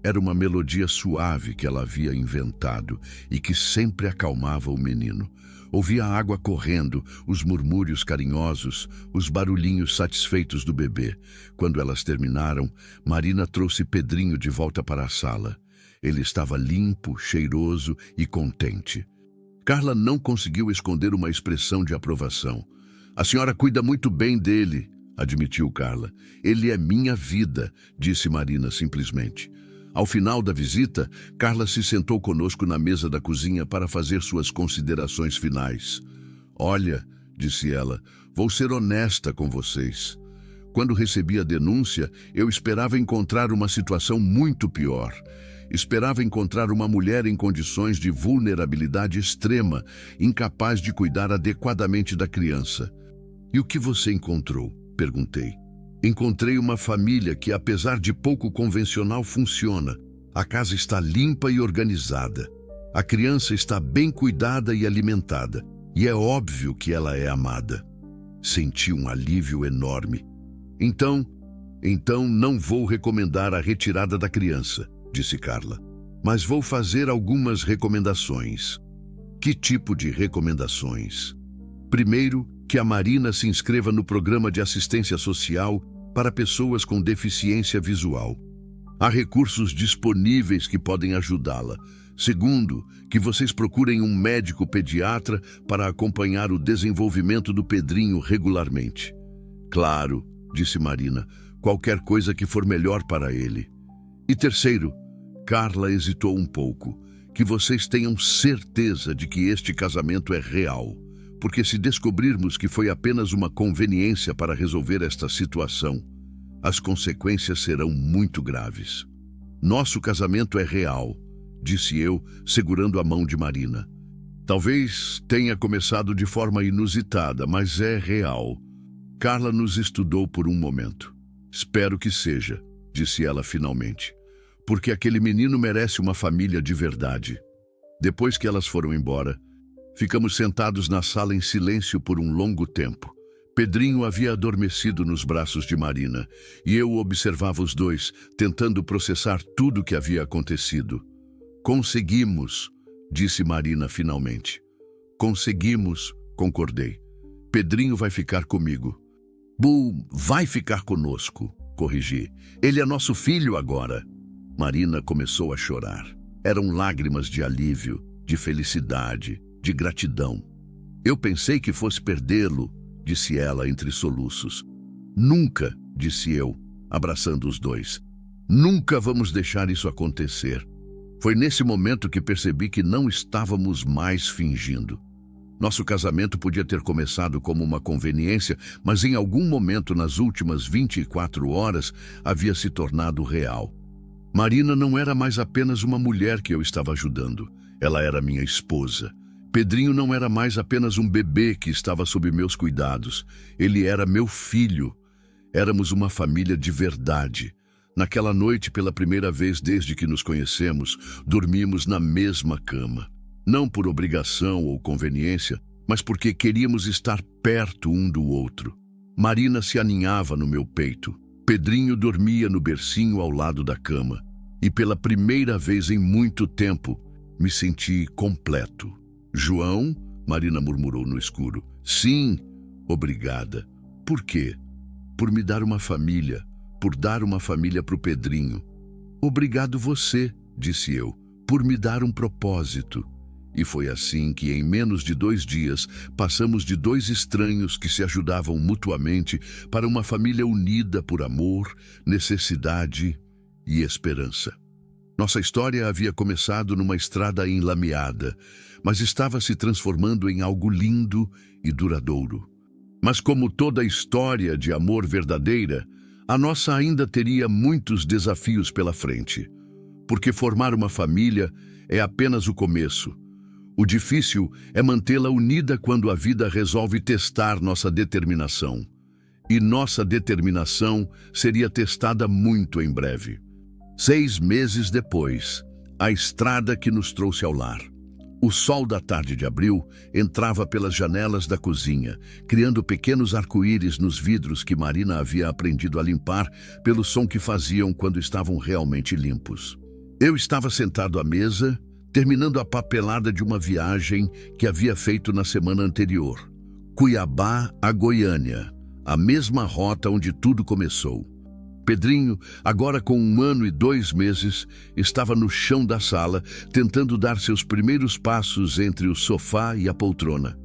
Era uma melodia suave que ela havia inventado e que sempre acalmava o menino. Ouvia a água correndo, os murmúrios carinhosos, os barulhinhos satisfeitos do bebê. Quando elas terminaram, Marina trouxe Pedrinho de volta para a sala. Ele estava limpo, cheiroso e contente. Carla não conseguiu esconder uma expressão de aprovação. A senhora cuida muito bem dele, admitiu Carla. Ele é minha vida, disse Marina simplesmente. Ao final da visita, Carla se sentou conosco na mesa da cozinha para fazer suas considerações finais. Olha, disse ela, vou ser honesta com vocês. Quando recebi a denúncia, eu esperava encontrar uma situação muito pior. Esperava encontrar uma mulher em condições de vulnerabilidade extrema, incapaz de cuidar adequadamente da criança. E o que você encontrou? Perguntei. Encontrei uma família que, apesar de pouco convencional, funciona. A casa está limpa e organizada. A criança está bem cuidada e alimentada. E é óbvio que ela é amada. Senti um alívio enorme. Então não vou recomendar a retirada da criança, disse Carla. Mas vou fazer algumas recomendações. Que tipo de recomendações? Primeiro, que a Marina se inscreva no programa de assistência social para pessoas com deficiência visual. Há recursos disponíveis que podem ajudá-la. Segundo, que vocês procurem um médico pediatra para acompanhar o desenvolvimento do Pedrinho regularmente. Claro, disse Marina, qualquer coisa que for melhor para ele. E terceiro, Carla hesitou um pouco, que vocês tenham certeza de que este casamento é real. Porque se descobrirmos que foi apenas uma conveniência para resolver esta situação, as consequências serão muito graves. Nosso casamento é real, disse eu, segurando a mão de Marina. Talvez tenha começado de forma inusitada, mas é real. Carla nos estudou por um momento. Espero que seja, disse ela finalmente, porque aquele menino merece uma família de verdade. Depois que elas foram embora, ficamos sentados na sala em silêncio por um longo tempo. Pedrinho havia adormecido nos braços de Marina, e eu observava os dois, tentando processar tudo o que havia acontecido. Conseguimos, disse Marina finalmente. Conseguimos, concordei. Pedrinho vai ficar comigo. Vai ficar conosco, corrigi. Ele é nosso filho agora. Marina começou a chorar. Eram lágrimas de alívio, de felicidade, de gratidão. Eu pensei que fosse perdê-lo, disse ela entre soluços. Nunca, disse eu, abraçando os dois. Nunca vamos deixar isso acontecer. Foi nesse momento que percebi que não estávamos mais fingindo. Nosso casamento podia ter começado como uma conveniência, mas em algum momento nas últimas 24 horas havia se tornado real. Marina não era mais apenas uma mulher que eu estava ajudando. Ela era minha esposa. Pedrinho não era mais apenas um bebê que estava sob meus cuidados. Ele era meu filho. Éramos uma família de verdade. Naquela noite, pela primeira vez desde que nos conhecemos, dormimos na mesma cama. Não por obrigação ou conveniência, mas porque queríamos estar perto um do outro. Marina se aninhava no meu peito. Pedrinho dormia no bercinho ao lado da cama. E pela primeira vez em muito tempo, me senti completo. João? Marina murmurou no escuro. Sim, obrigada. Por quê? Por me dar uma família. Por dar uma família para o Pedrinho. Obrigado você, disse eu, por me dar um propósito. E foi assim que, em menos de 2 dias, passamos de 2 estranhos que se ajudavam mutuamente para uma família unida por amor, necessidade e esperança. Nossa história havia começado numa estrada enlameada, mas estava se transformando em algo lindo e duradouro. Mas como toda história de amor verdadeira, a nossa ainda teria muitos desafios pela frente. Porque formar uma família é apenas o começo. O difícil é mantê-la unida quando a vida resolve testar nossa determinação. E nossa determinação seria testada muito em breve. 6 meses depois, a estrada que nos trouxe ao lar. O sol da tarde de abril entrava pelas janelas da cozinha, criando pequenos arco-íris nos vidros que Marina havia aprendido a limpar pelo som que faziam quando estavam realmente limpos. Eu estava sentado à mesa, terminando a papelada de uma viagem que havia feito na semana anterior. Cuiabá a Goiânia, a mesma rota onde tudo começou. Pedrinho, agora com 1 ano e 2 meses, estava no chão da sala, tentando dar seus primeiros passos entre o sofá e a poltrona.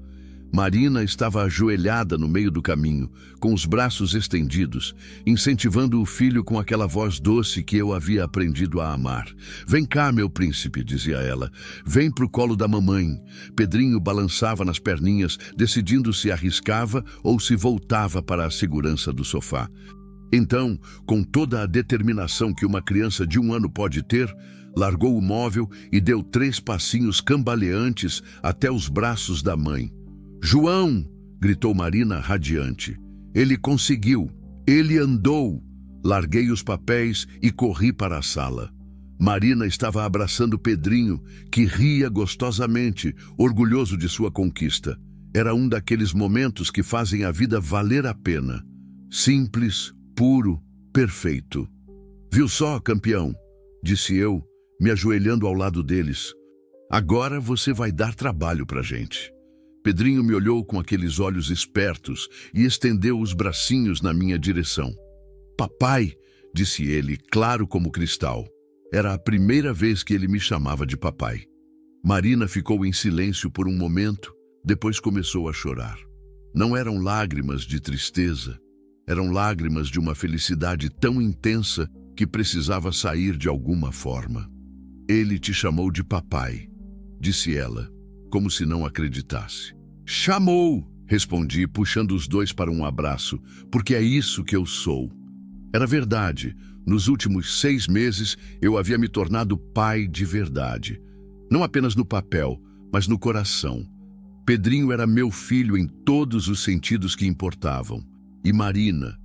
Marina estava ajoelhada no meio do caminho, com os braços estendidos, incentivando o filho com aquela voz doce que eu havia aprendido a amar. Vem cá, meu príncipe, dizia ela. Vem pro colo da mamãe. Pedrinho balançava nas perninhas, decidindo se arriscava ou se voltava para a segurança do sofá. Então, com toda a determinação que uma criança de 1 ano pode ter, largou o móvel e deu 3 passinhos cambaleantes até os braços da mãe. João! Gritou Marina radiante. Ele conseguiu! Ele andou! Larguei os papéis e corri para a sala. Marina estava abraçando Pedrinho, que ria gostosamente, orgulhoso de sua conquista. Era um daqueles momentos que fazem a vida valer a pena. Simples, puro, perfeito. Viu só, campeão? Disse eu, me ajoelhando ao lado deles. Agora você vai dar trabalho pra gente. Pedrinho me olhou com aqueles olhos espertos e estendeu os bracinhos na minha direção. Papai, disse ele, claro como cristal. Era a primeira vez que ele me chamava de papai. Marina ficou em silêncio por um momento, depois começou a chorar. Não eram lágrimas de tristeza, eram lágrimas de uma felicidade tão intensa que precisava sair de alguma forma. Ele te chamou de papai, disse ela, como se não acreditasse. Chamou, respondi, puxando os dois para um abraço, porque é isso que eu sou. Era verdade, nos últimos 6 meses eu havia me tornado pai de verdade. Não apenas no papel, mas no coração. Pedrinho era meu filho em todos os sentidos que importavam. E Marina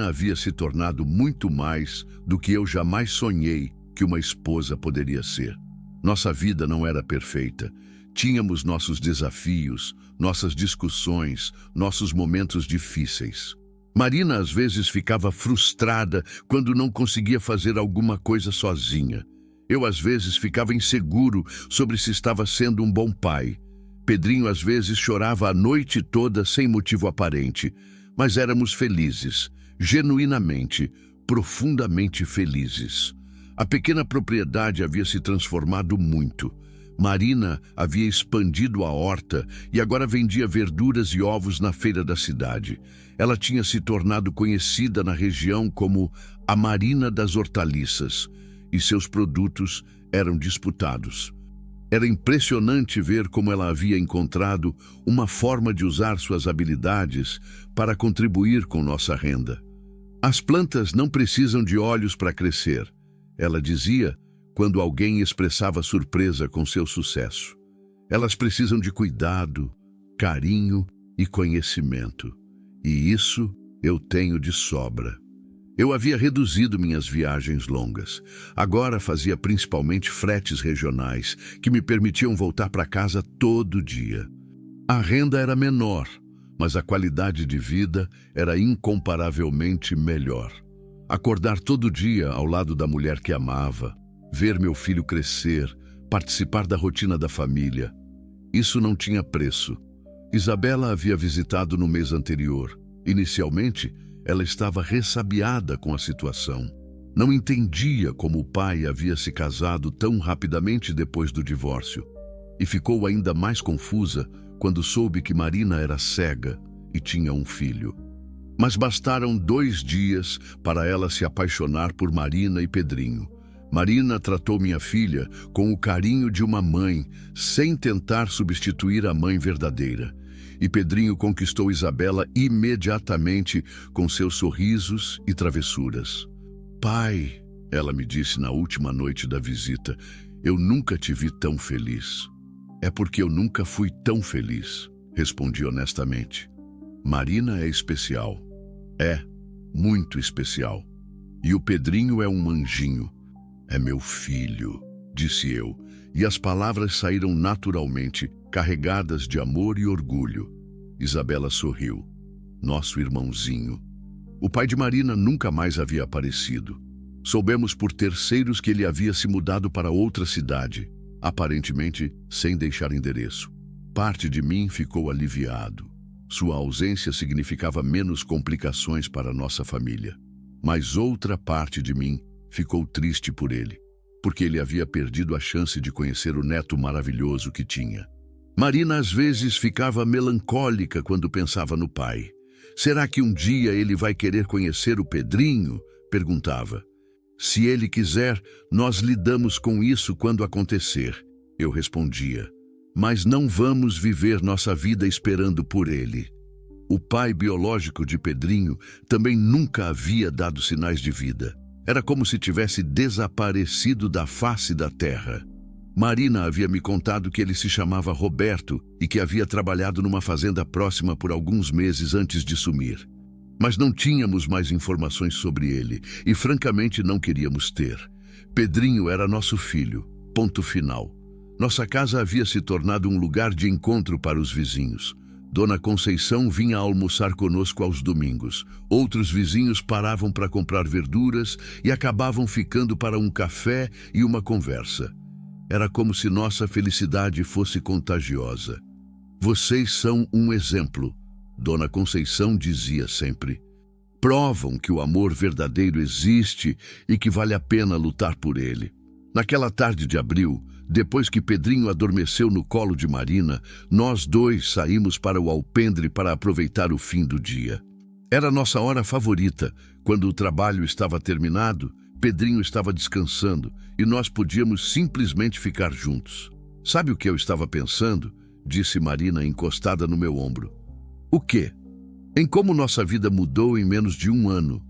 havia se tornado muito mais do que eu jamais sonhei que uma esposa poderia ser. Nossa vida não era perfeita. Tínhamos nossos desafios, nossas discussões, nossos momentos difíceis. Marina às vezes ficava frustrada quando não conseguia fazer alguma coisa sozinha. Eu às vezes ficava inseguro sobre se estava sendo um bom pai. Pedrinho às vezes chorava a noite toda sem motivo aparente, mas éramos felizes, genuinamente, profundamente felizes. A pequena propriedade havia se transformado muito. Marina havia expandido a horta e agora vendia verduras e ovos na feira da cidade. Ela tinha se tornado conhecida na região como a Marina das Hortaliças, e seus produtos eram disputados. Era impressionante ver como ela havia encontrado uma forma de usar suas habilidades para contribuir com nossa renda. As plantas não precisam de olhos para crescer, ela dizia quando alguém expressava surpresa com seu sucesso. Elas precisam de cuidado, carinho e conhecimento. E isso eu tenho de sobra. Eu havia reduzido minhas viagens longas. Agora fazia principalmente fretes regionais, que me permitiam voltar para casa todo dia. A renda era menor, mas a qualidade de vida era incomparavelmente melhor. Acordar todo dia ao lado da mulher que amava, ver meu filho crescer, participar da rotina da família. Isso não tinha preço. Isabela havia visitado no mês anterior. Inicialmente, ela estava ressabiada com a situação. Não entendia como o pai havia se casado tão rapidamente depois do divórcio. E ficou ainda mais confusa quando soube que Marina era cega e tinha um filho. Mas bastaram 2 dias para ela se apaixonar por Marina e Pedrinho. Marina tratou minha filha com o carinho de uma mãe, sem tentar substituir a mãe verdadeira. E Pedrinho conquistou Isabela imediatamente com seus sorrisos e travessuras. Pai, ela me disse na última noite da visita, eu nunca te vi tão feliz. É porque eu nunca fui tão feliz, respondi honestamente. Marina é especial. É, muito especial. E o Pedrinho é um anjinho. É meu filho, disse eu, e as palavras saíram naturalmente, carregadas de amor e orgulho. Isabela sorriu. Nosso irmãozinho. O pai de Marina nunca mais havia aparecido. Soubemos por terceiros que ele havia se mudado para outra cidade, aparentemente sem deixar endereço. Parte de mim ficou aliviado. Sua ausência significava menos complicações para nossa família. Mas outra parte de mim ficou triste por ele, porque ele havia perdido a chance de conhecer o neto maravilhoso que tinha. Marina às vezes ficava melancólica quando pensava no pai. Será que um dia ele vai querer conhecer o Pedrinho? Perguntava. Se ele quiser, nós lidamos com isso quando acontecer, eu respondia. Mas não vamos viver nossa vida esperando por ele. O pai biológico de Pedrinho também nunca havia dado sinais de vida. Era como se tivesse desaparecido da face da terra. Marina havia me contado que ele se chamava Roberto e que havia trabalhado numa fazenda próxima por alguns meses antes de sumir. Mas não tínhamos mais informações sobre ele e francamente não queríamos ter. Pedrinho era nosso filho, ponto final. Nossa casa havia se tornado um lugar de encontro para os vizinhos. Dona Conceição vinha almoçar conosco aos domingos. Outros vizinhos paravam para comprar verduras e acabavam ficando para um café e uma conversa. Era como se nossa felicidade fosse contagiosa. Vocês são um exemplo, Dona Conceição dizia sempre. Provam que o amor verdadeiro existe e que vale a pena lutar por ele. Naquela tarde de abril, depois que Pedrinho adormeceu no colo de Marina, nós dois saímos para o alpendre para aproveitar o fim do dia. Era nossa hora favorita. Quando o trabalho estava terminado, Pedrinho estava descansando e nós podíamos simplesmente ficar juntos. Sabe o que eu estava pensando? Disse Marina encostada no meu ombro. O quê? Em como nossa vida mudou em menos de 1 ano.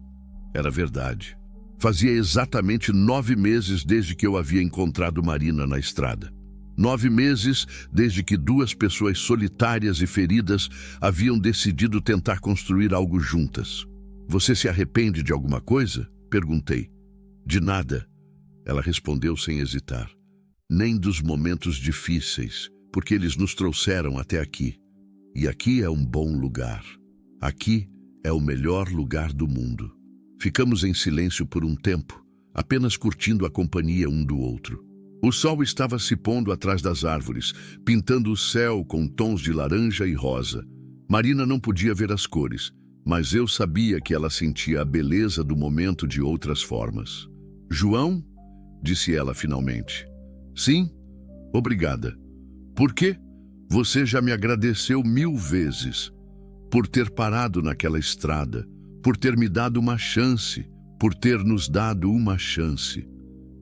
Era verdade. Fazia exatamente 9 meses desde que eu havia encontrado Marina na estrada. 9 meses desde que 2 pessoas solitárias e feridas haviam decidido tentar construir algo juntas. Você se arrepende de alguma coisa? Perguntei. De nada, ela respondeu sem hesitar. Nem dos momentos difíceis, porque eles nos trouxeram até aqui. E aqui é um bom lugar. Aqui é o melhor lugar do mundo. Ficamos em silêncio por um tempo, apenas curtindo a companhia um do outro. O sol estava se pondo atrás das árvores, pintando o céu com tons de laranja e rosa. Marina não podia ver as cores, mas eu sabia que ela sentia a beleza do momento de outras formas. João? Disse ela finalmente. Sim? Obrigada. Por quê? Você já me agradeceu 1000 vezes. Por ter parado naquela estrada, por ter me dado uma chance, por ter nos dado uma chance.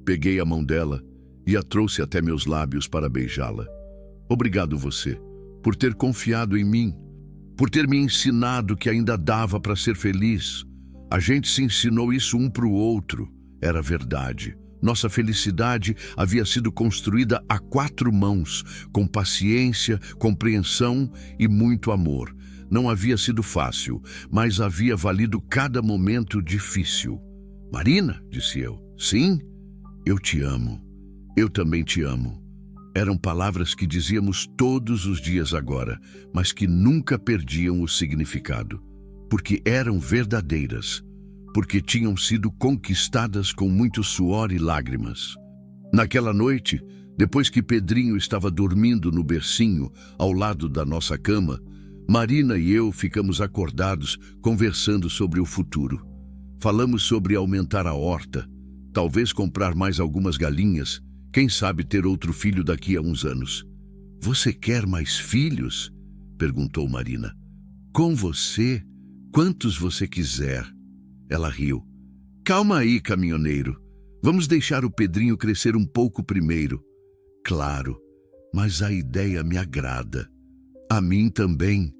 Peguei a mão dela e a trouxe até meus lábios para beijá-la. Obrigado você, por ter confiado em mim, por ter me ensinado que ainda dava para ser feliz. A gente se ensinou isso um para o outro. Era verdade. Nossa felicidade havia sido construída a 4 mãos, com paciência, compreensão e muito amor. Não havia sido fácil, mas havia valido cada momento difícil. Marina, disse eu. Sim, eu te amo. Eu também te amo. Eram palavras que dizíamos todos os dias agora, mas que nunca perdiam o significado, porque eram verdadeiras, porque tinham sido conquistadas com muito suor e lágrimas. Naquela noite, depois que Pedrinho estava dormindo no bercinho ao lado da nossa cama, Marina e eu ficamos acordados conversando sobre o futuro. Falamos sobre aumentar a horta, talvez comprar mais algumas galinhas, quem sabe ter outro filho daqui a uns anos. Você quer mais filhos? Perguntou Marina. Com você? Quantos você quiser. Ela riu. Calma aí, caminhoneiro. Vamos deixar o Pedrinho crescer um pouco primeiro. Claro, mas a ideia me agrada. A mim também.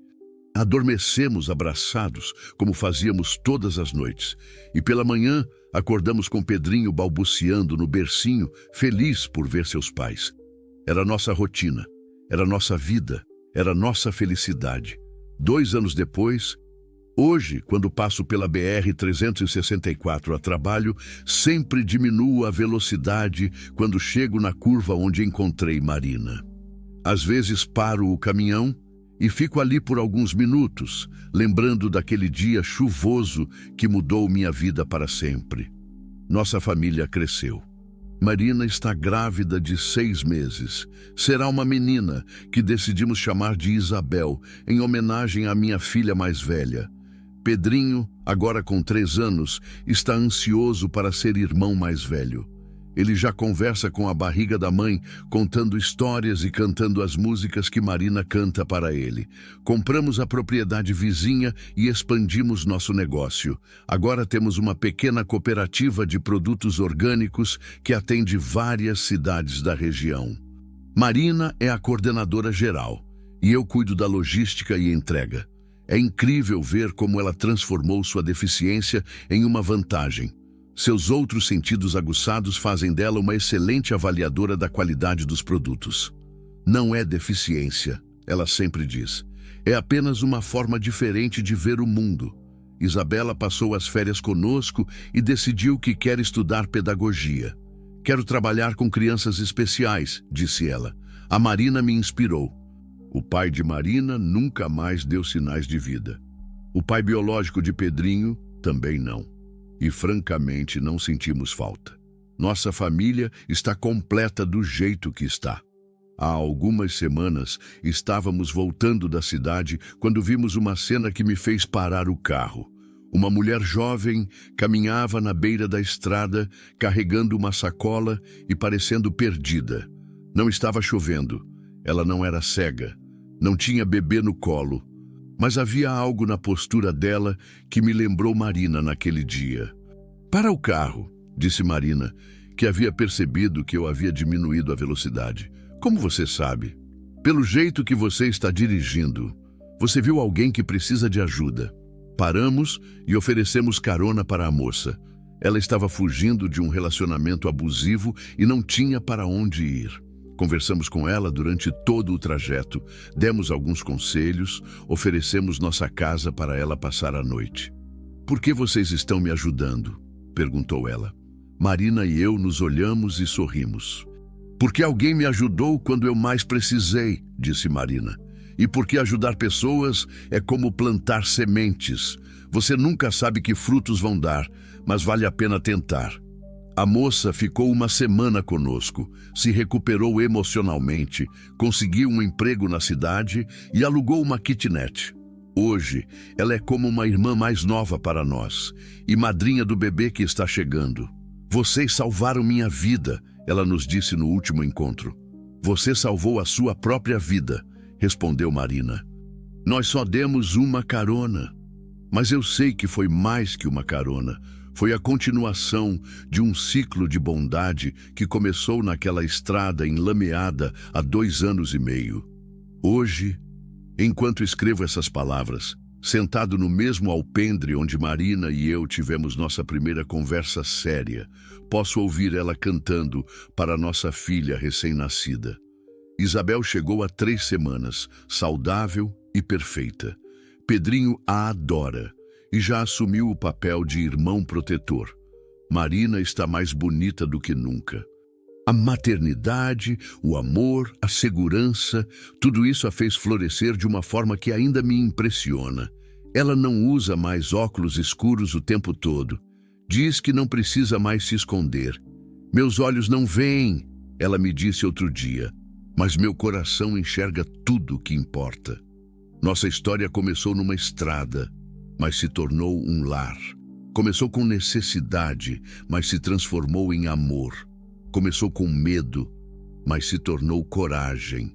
Adormecemos abraçados, como fazíamos todas as noites. E pela manhã, acordamos com Pedrinho balbuciando no bercinho, feliz por ver seus pais. Era nossa rotina, era nossa vida, era nossa felicidade. 2 anos depois, hoje, quando passo pela BR-364 a trabalho, sempre diminuo a velocidade quando chego na curva onde encontrei Marina. Às vezes paro o caminhão e fico ali por alguns minutos, lembrando daquele dia chuvoso que mudou minha vida para sempre. Nossa família cresceu. Marina está grávida de 6 meses. Será uma menina que decidimos chamar de Isabel, em homenagem à minha filha mais velha. Pedrinho, agora com 3 anos, está ansioso para ser irmão mais velho. Ele já conversa com a barriga da mãe, contando histórias e cantando as músicas que Marina canta para ele. Compramos a propriedade vizinha e expandimos nosso negócio. Agora temos uma pequena cooperativa de produtos orgânicos que atende várias cidades da região. Marina é a coordenadora geral e eu cuido da logística e entrega. É incrível ver como ela transformou sua deficiência em uma vantagem. Seus outros sentidos aguçados fazem dela uma excelente avaliadora da qualidade dos produtos. Não é deficiência, ela sempre diz. É apenas uma forma diferente de ver o mundo. Isabela passou as férias conosco e decidiu que quer estudar pedagogia. Quero trabalhar com crianças especiais, disse ela. A Marina me inspirou. O pai de Marina nunca mais deu sinais de vida. O pai biológico de Pedrinho também não. E francamente não sentimos falta. Nossa família está completa do jeito que está. Há algumas semanas estávamos voltando da cidade quando vimos uma cena que me fez parar o carro. Uma mulher jovem caminhava na beira da estrada, carregando uma sacola e parecendo perdida. Não estava chovendo. Ela não era cega. Não tinha bebê no colo. Mas havia algo na postura dela que me lembrou Marina naquele dia. "Para o carro", disse Marina, que havia percebido que eu havia diminuído a velocidade. "Como você sabe?" "Pelo jeito que você está dirigindo. Você viu alguém que precisa de ajuda." Paramos e oferecemos carona para a moça. Ela estava fugindo de um relacionamento abusivo e não tinha para onde ir. Conversamos com ela durante todo o trajeto, demos alguns conselhos, oferecemos nossa casa para ela passar a noite. "Por que vocês estão me ajudando?" perguntou ela. Marina e eu nos olhamos e sorrimos. "Porque alguém me ajudou quando eu mais precisei", disse Marina. "E porque ajudar pessoas é como plantar sementes. Você nunca sabe que frutos vão dar, mas vale a pena tentar." A moça ficou uma semana conosco, se recuperou emocionalmente, conseguiu um emprego na cidade e alugou uma kitnet. Hoje, ela é como uma irmã mais nova para nós e madrinha do bebê que está chegando. "Vocês salvaram minha vida", ela nos disse no último encontro. "Você salvou a sua própria vida", respondeu Marina. "Nós só demos uma carona, mas eu sei que foi mais que uma carona. Foi a continuação de um ciclo de bondade que começou naquela estrada enlameada há 2 anos e meio. Hoje, enquanto escrevo essas palavras, sentado no mesmo alpendre onde Marina e eu tivemos nossa primeira conversa séria, posso ouvir ela cantando para nossa filha recém-nascida. Isabel chegou há 3 semanas, saudável e perfeita. Pedrinho a adora e já assumiu o papel de irmão protetor. Marina está mais bonita do que nunca. A maternidade, o amor, a segurança, tudo isso a fez florescer de uma forma que ainda me impressiona. Ela não usa mais óculos escuros o tempo todo. Diz que não precisa mais se esconder. "Meus olhos não veem", ela me disse outro dia, "mas meu coração enxerga tudo o que importa." Nossa história começou numa estrada, mas se tornou um lar. Começou com necessidade, mas se transformou em amor. Começou com medo, mas se tornou coragem.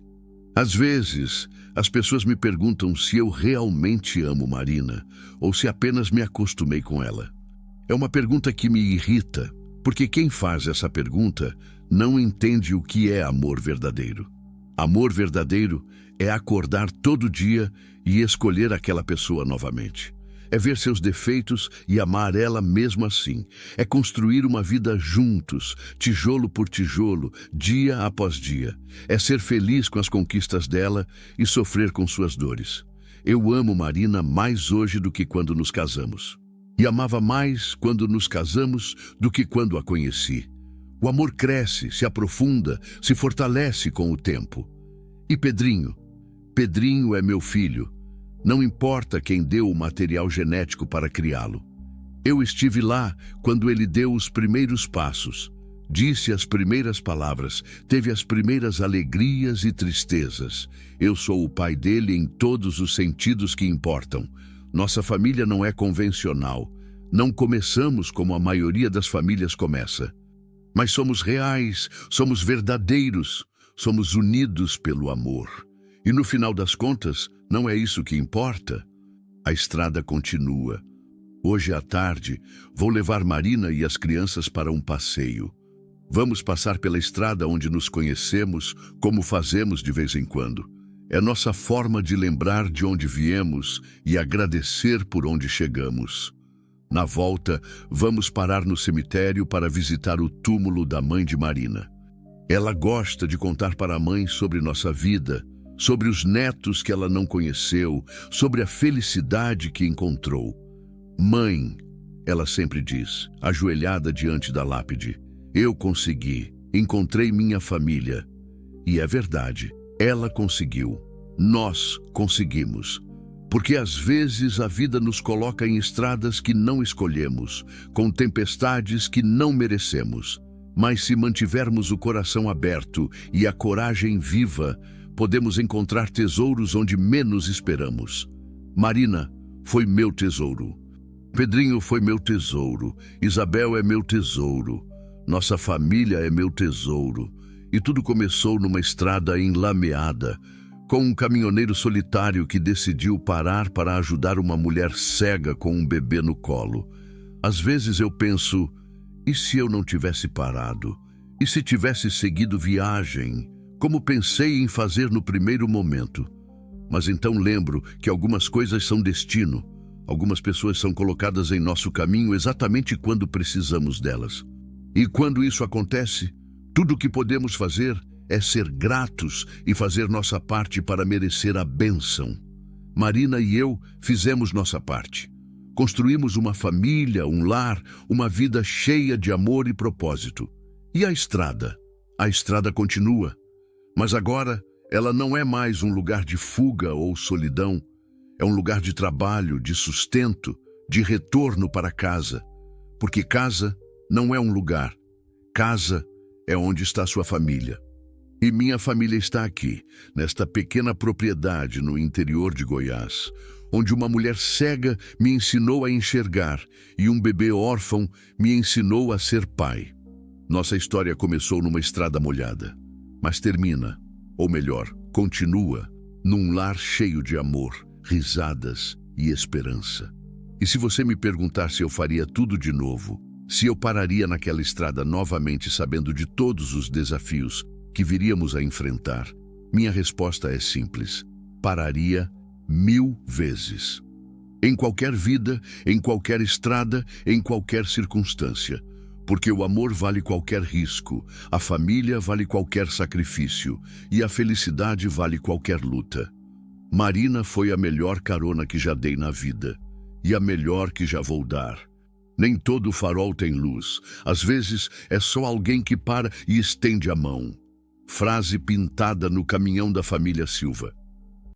Às vezes, as pessoas me perguntam se eu realmente amo Marina ou se apenas me acostumei com ela. É uma pergunta que me irrita, porque quem faz essa pergunta não entende o que é amor verdadeiro. Amor verdadeiro é acordar todo dia e escolher aquela pessoa novamente. É ver seus defeitos e amar ela mesmo assim. É construir uma vida juntos, tijolo por tijolo, dia após dia. É ser feliz com as conquistas dela e sofrer com suas dores. Eu amo Marina mais hoje do que quando nos casamos. E amava mais quando nos casamos do que quando a conheci. O amor cresce, se aprofunda, se fortalece com o tempo. E Pedrinho? Pedrinho é meu filho. Não importa quem deu o material genético para criá-lo. Eu estive lá quando ele deu os primeiros passos, disse as primeiras palavras, teve as primeiras alegrias e tristezas. Eu sou o pai dele em todos os sentidos que importam. Nossa família não é convencional. Não começamos como a maioria das famílias começa. Mas somos reais, somos verdadeiros, somos unidos pelo amor. E no final das contas, não é isso que importa. A estrada continua. Hoje à tarde, vou levar Marina e as crianças para um passeio. Vamos passar pela estrada onde nos conhecemos, como fazemos de vez em quando. É nossa forma de lembrar de onde viemos e agradecer por onde chegamos. Na volta, vamos parar no cemitério para visitar o túmulo da mãe de Marina. Ela gosta de contar para a mãe sobre nossa vida, sobre os netos que ela não conheceu, sobre a felicidade que encontrou. "Mãe", ela sempre diz, ajoelhada diante da lápide, "eu consegui, encontrei minha família." E é verdade, ela conseguiu, nós conseguimos. Porque às vezes a vida nos coloca em estradas que não escolhemos, com tempestades que não merecemos. Mas se mantivermos o coração aberto e a coragem viva, podemos encontrar tesouros onde menos esperamos. Marina foi meu tesouro. Pedrinho foi meu tesouro, Isabel é meu tesouro, nossa família é meu tesouro. E tudo começou numa estrada enlameada, com um caminhoneiro solitário que decidiu parar para ajudar uma mulher cega com um bebê no colo. Às vezes eu penso, e se eu não tivesse parado? E se tivesse seguido viagem, como pensei em fazer no primeiro momento? Mas então lembro que algumas coisas são destino. Algumas pessoas são colocadas em nosso caminho exatamente quando precisamos delas. E quando isso acontece, tudo o que podemos fazer é ser gratos e fazer nossa parte para merecer a bênção. Marina e eu fizemos nossa parte. Construímos uma família, um lar, uma vida cheia de amor e propósito. E a estrada? A estrada continua. Mas agora ela não é mais um lugar de fuga ou solidão. É um lugar de trabalho, de sustento, de retorno para casa. Porque casa não é um lugar. Casa é onde está sua família. E minha família está aqui, nesta pequena propriedade no interior de Goiás, onde uma mulher cega me ensinou a enxergar e um bebê órfão me ensinou a ser pai. Nossa história começou numa estrada molhada, mas termina, ou melhor, continua, num lar cheio de amor, risadas e esperança. E se você me perguntar se eu faria tudo de novo, se eu pararia naquela estrada novamente sabendo de todos os desafios que viríamos a enfrentar, minha resposta é simples: pararia 1000 vezes. Em qualquer vida, em qualquer estrada, em qualquer circunstância. Porque o amor vale qualquer risco, a família vale qualquer sacrifício e a felicidade vale qualquer luta. Marina foi a melhor carona que já dei na vida e a melhor que já vou dar. Nem todo farol tem luz. Às vezes é só alguém que para e estende a mão. Frase pintada no caminhão da família Silva.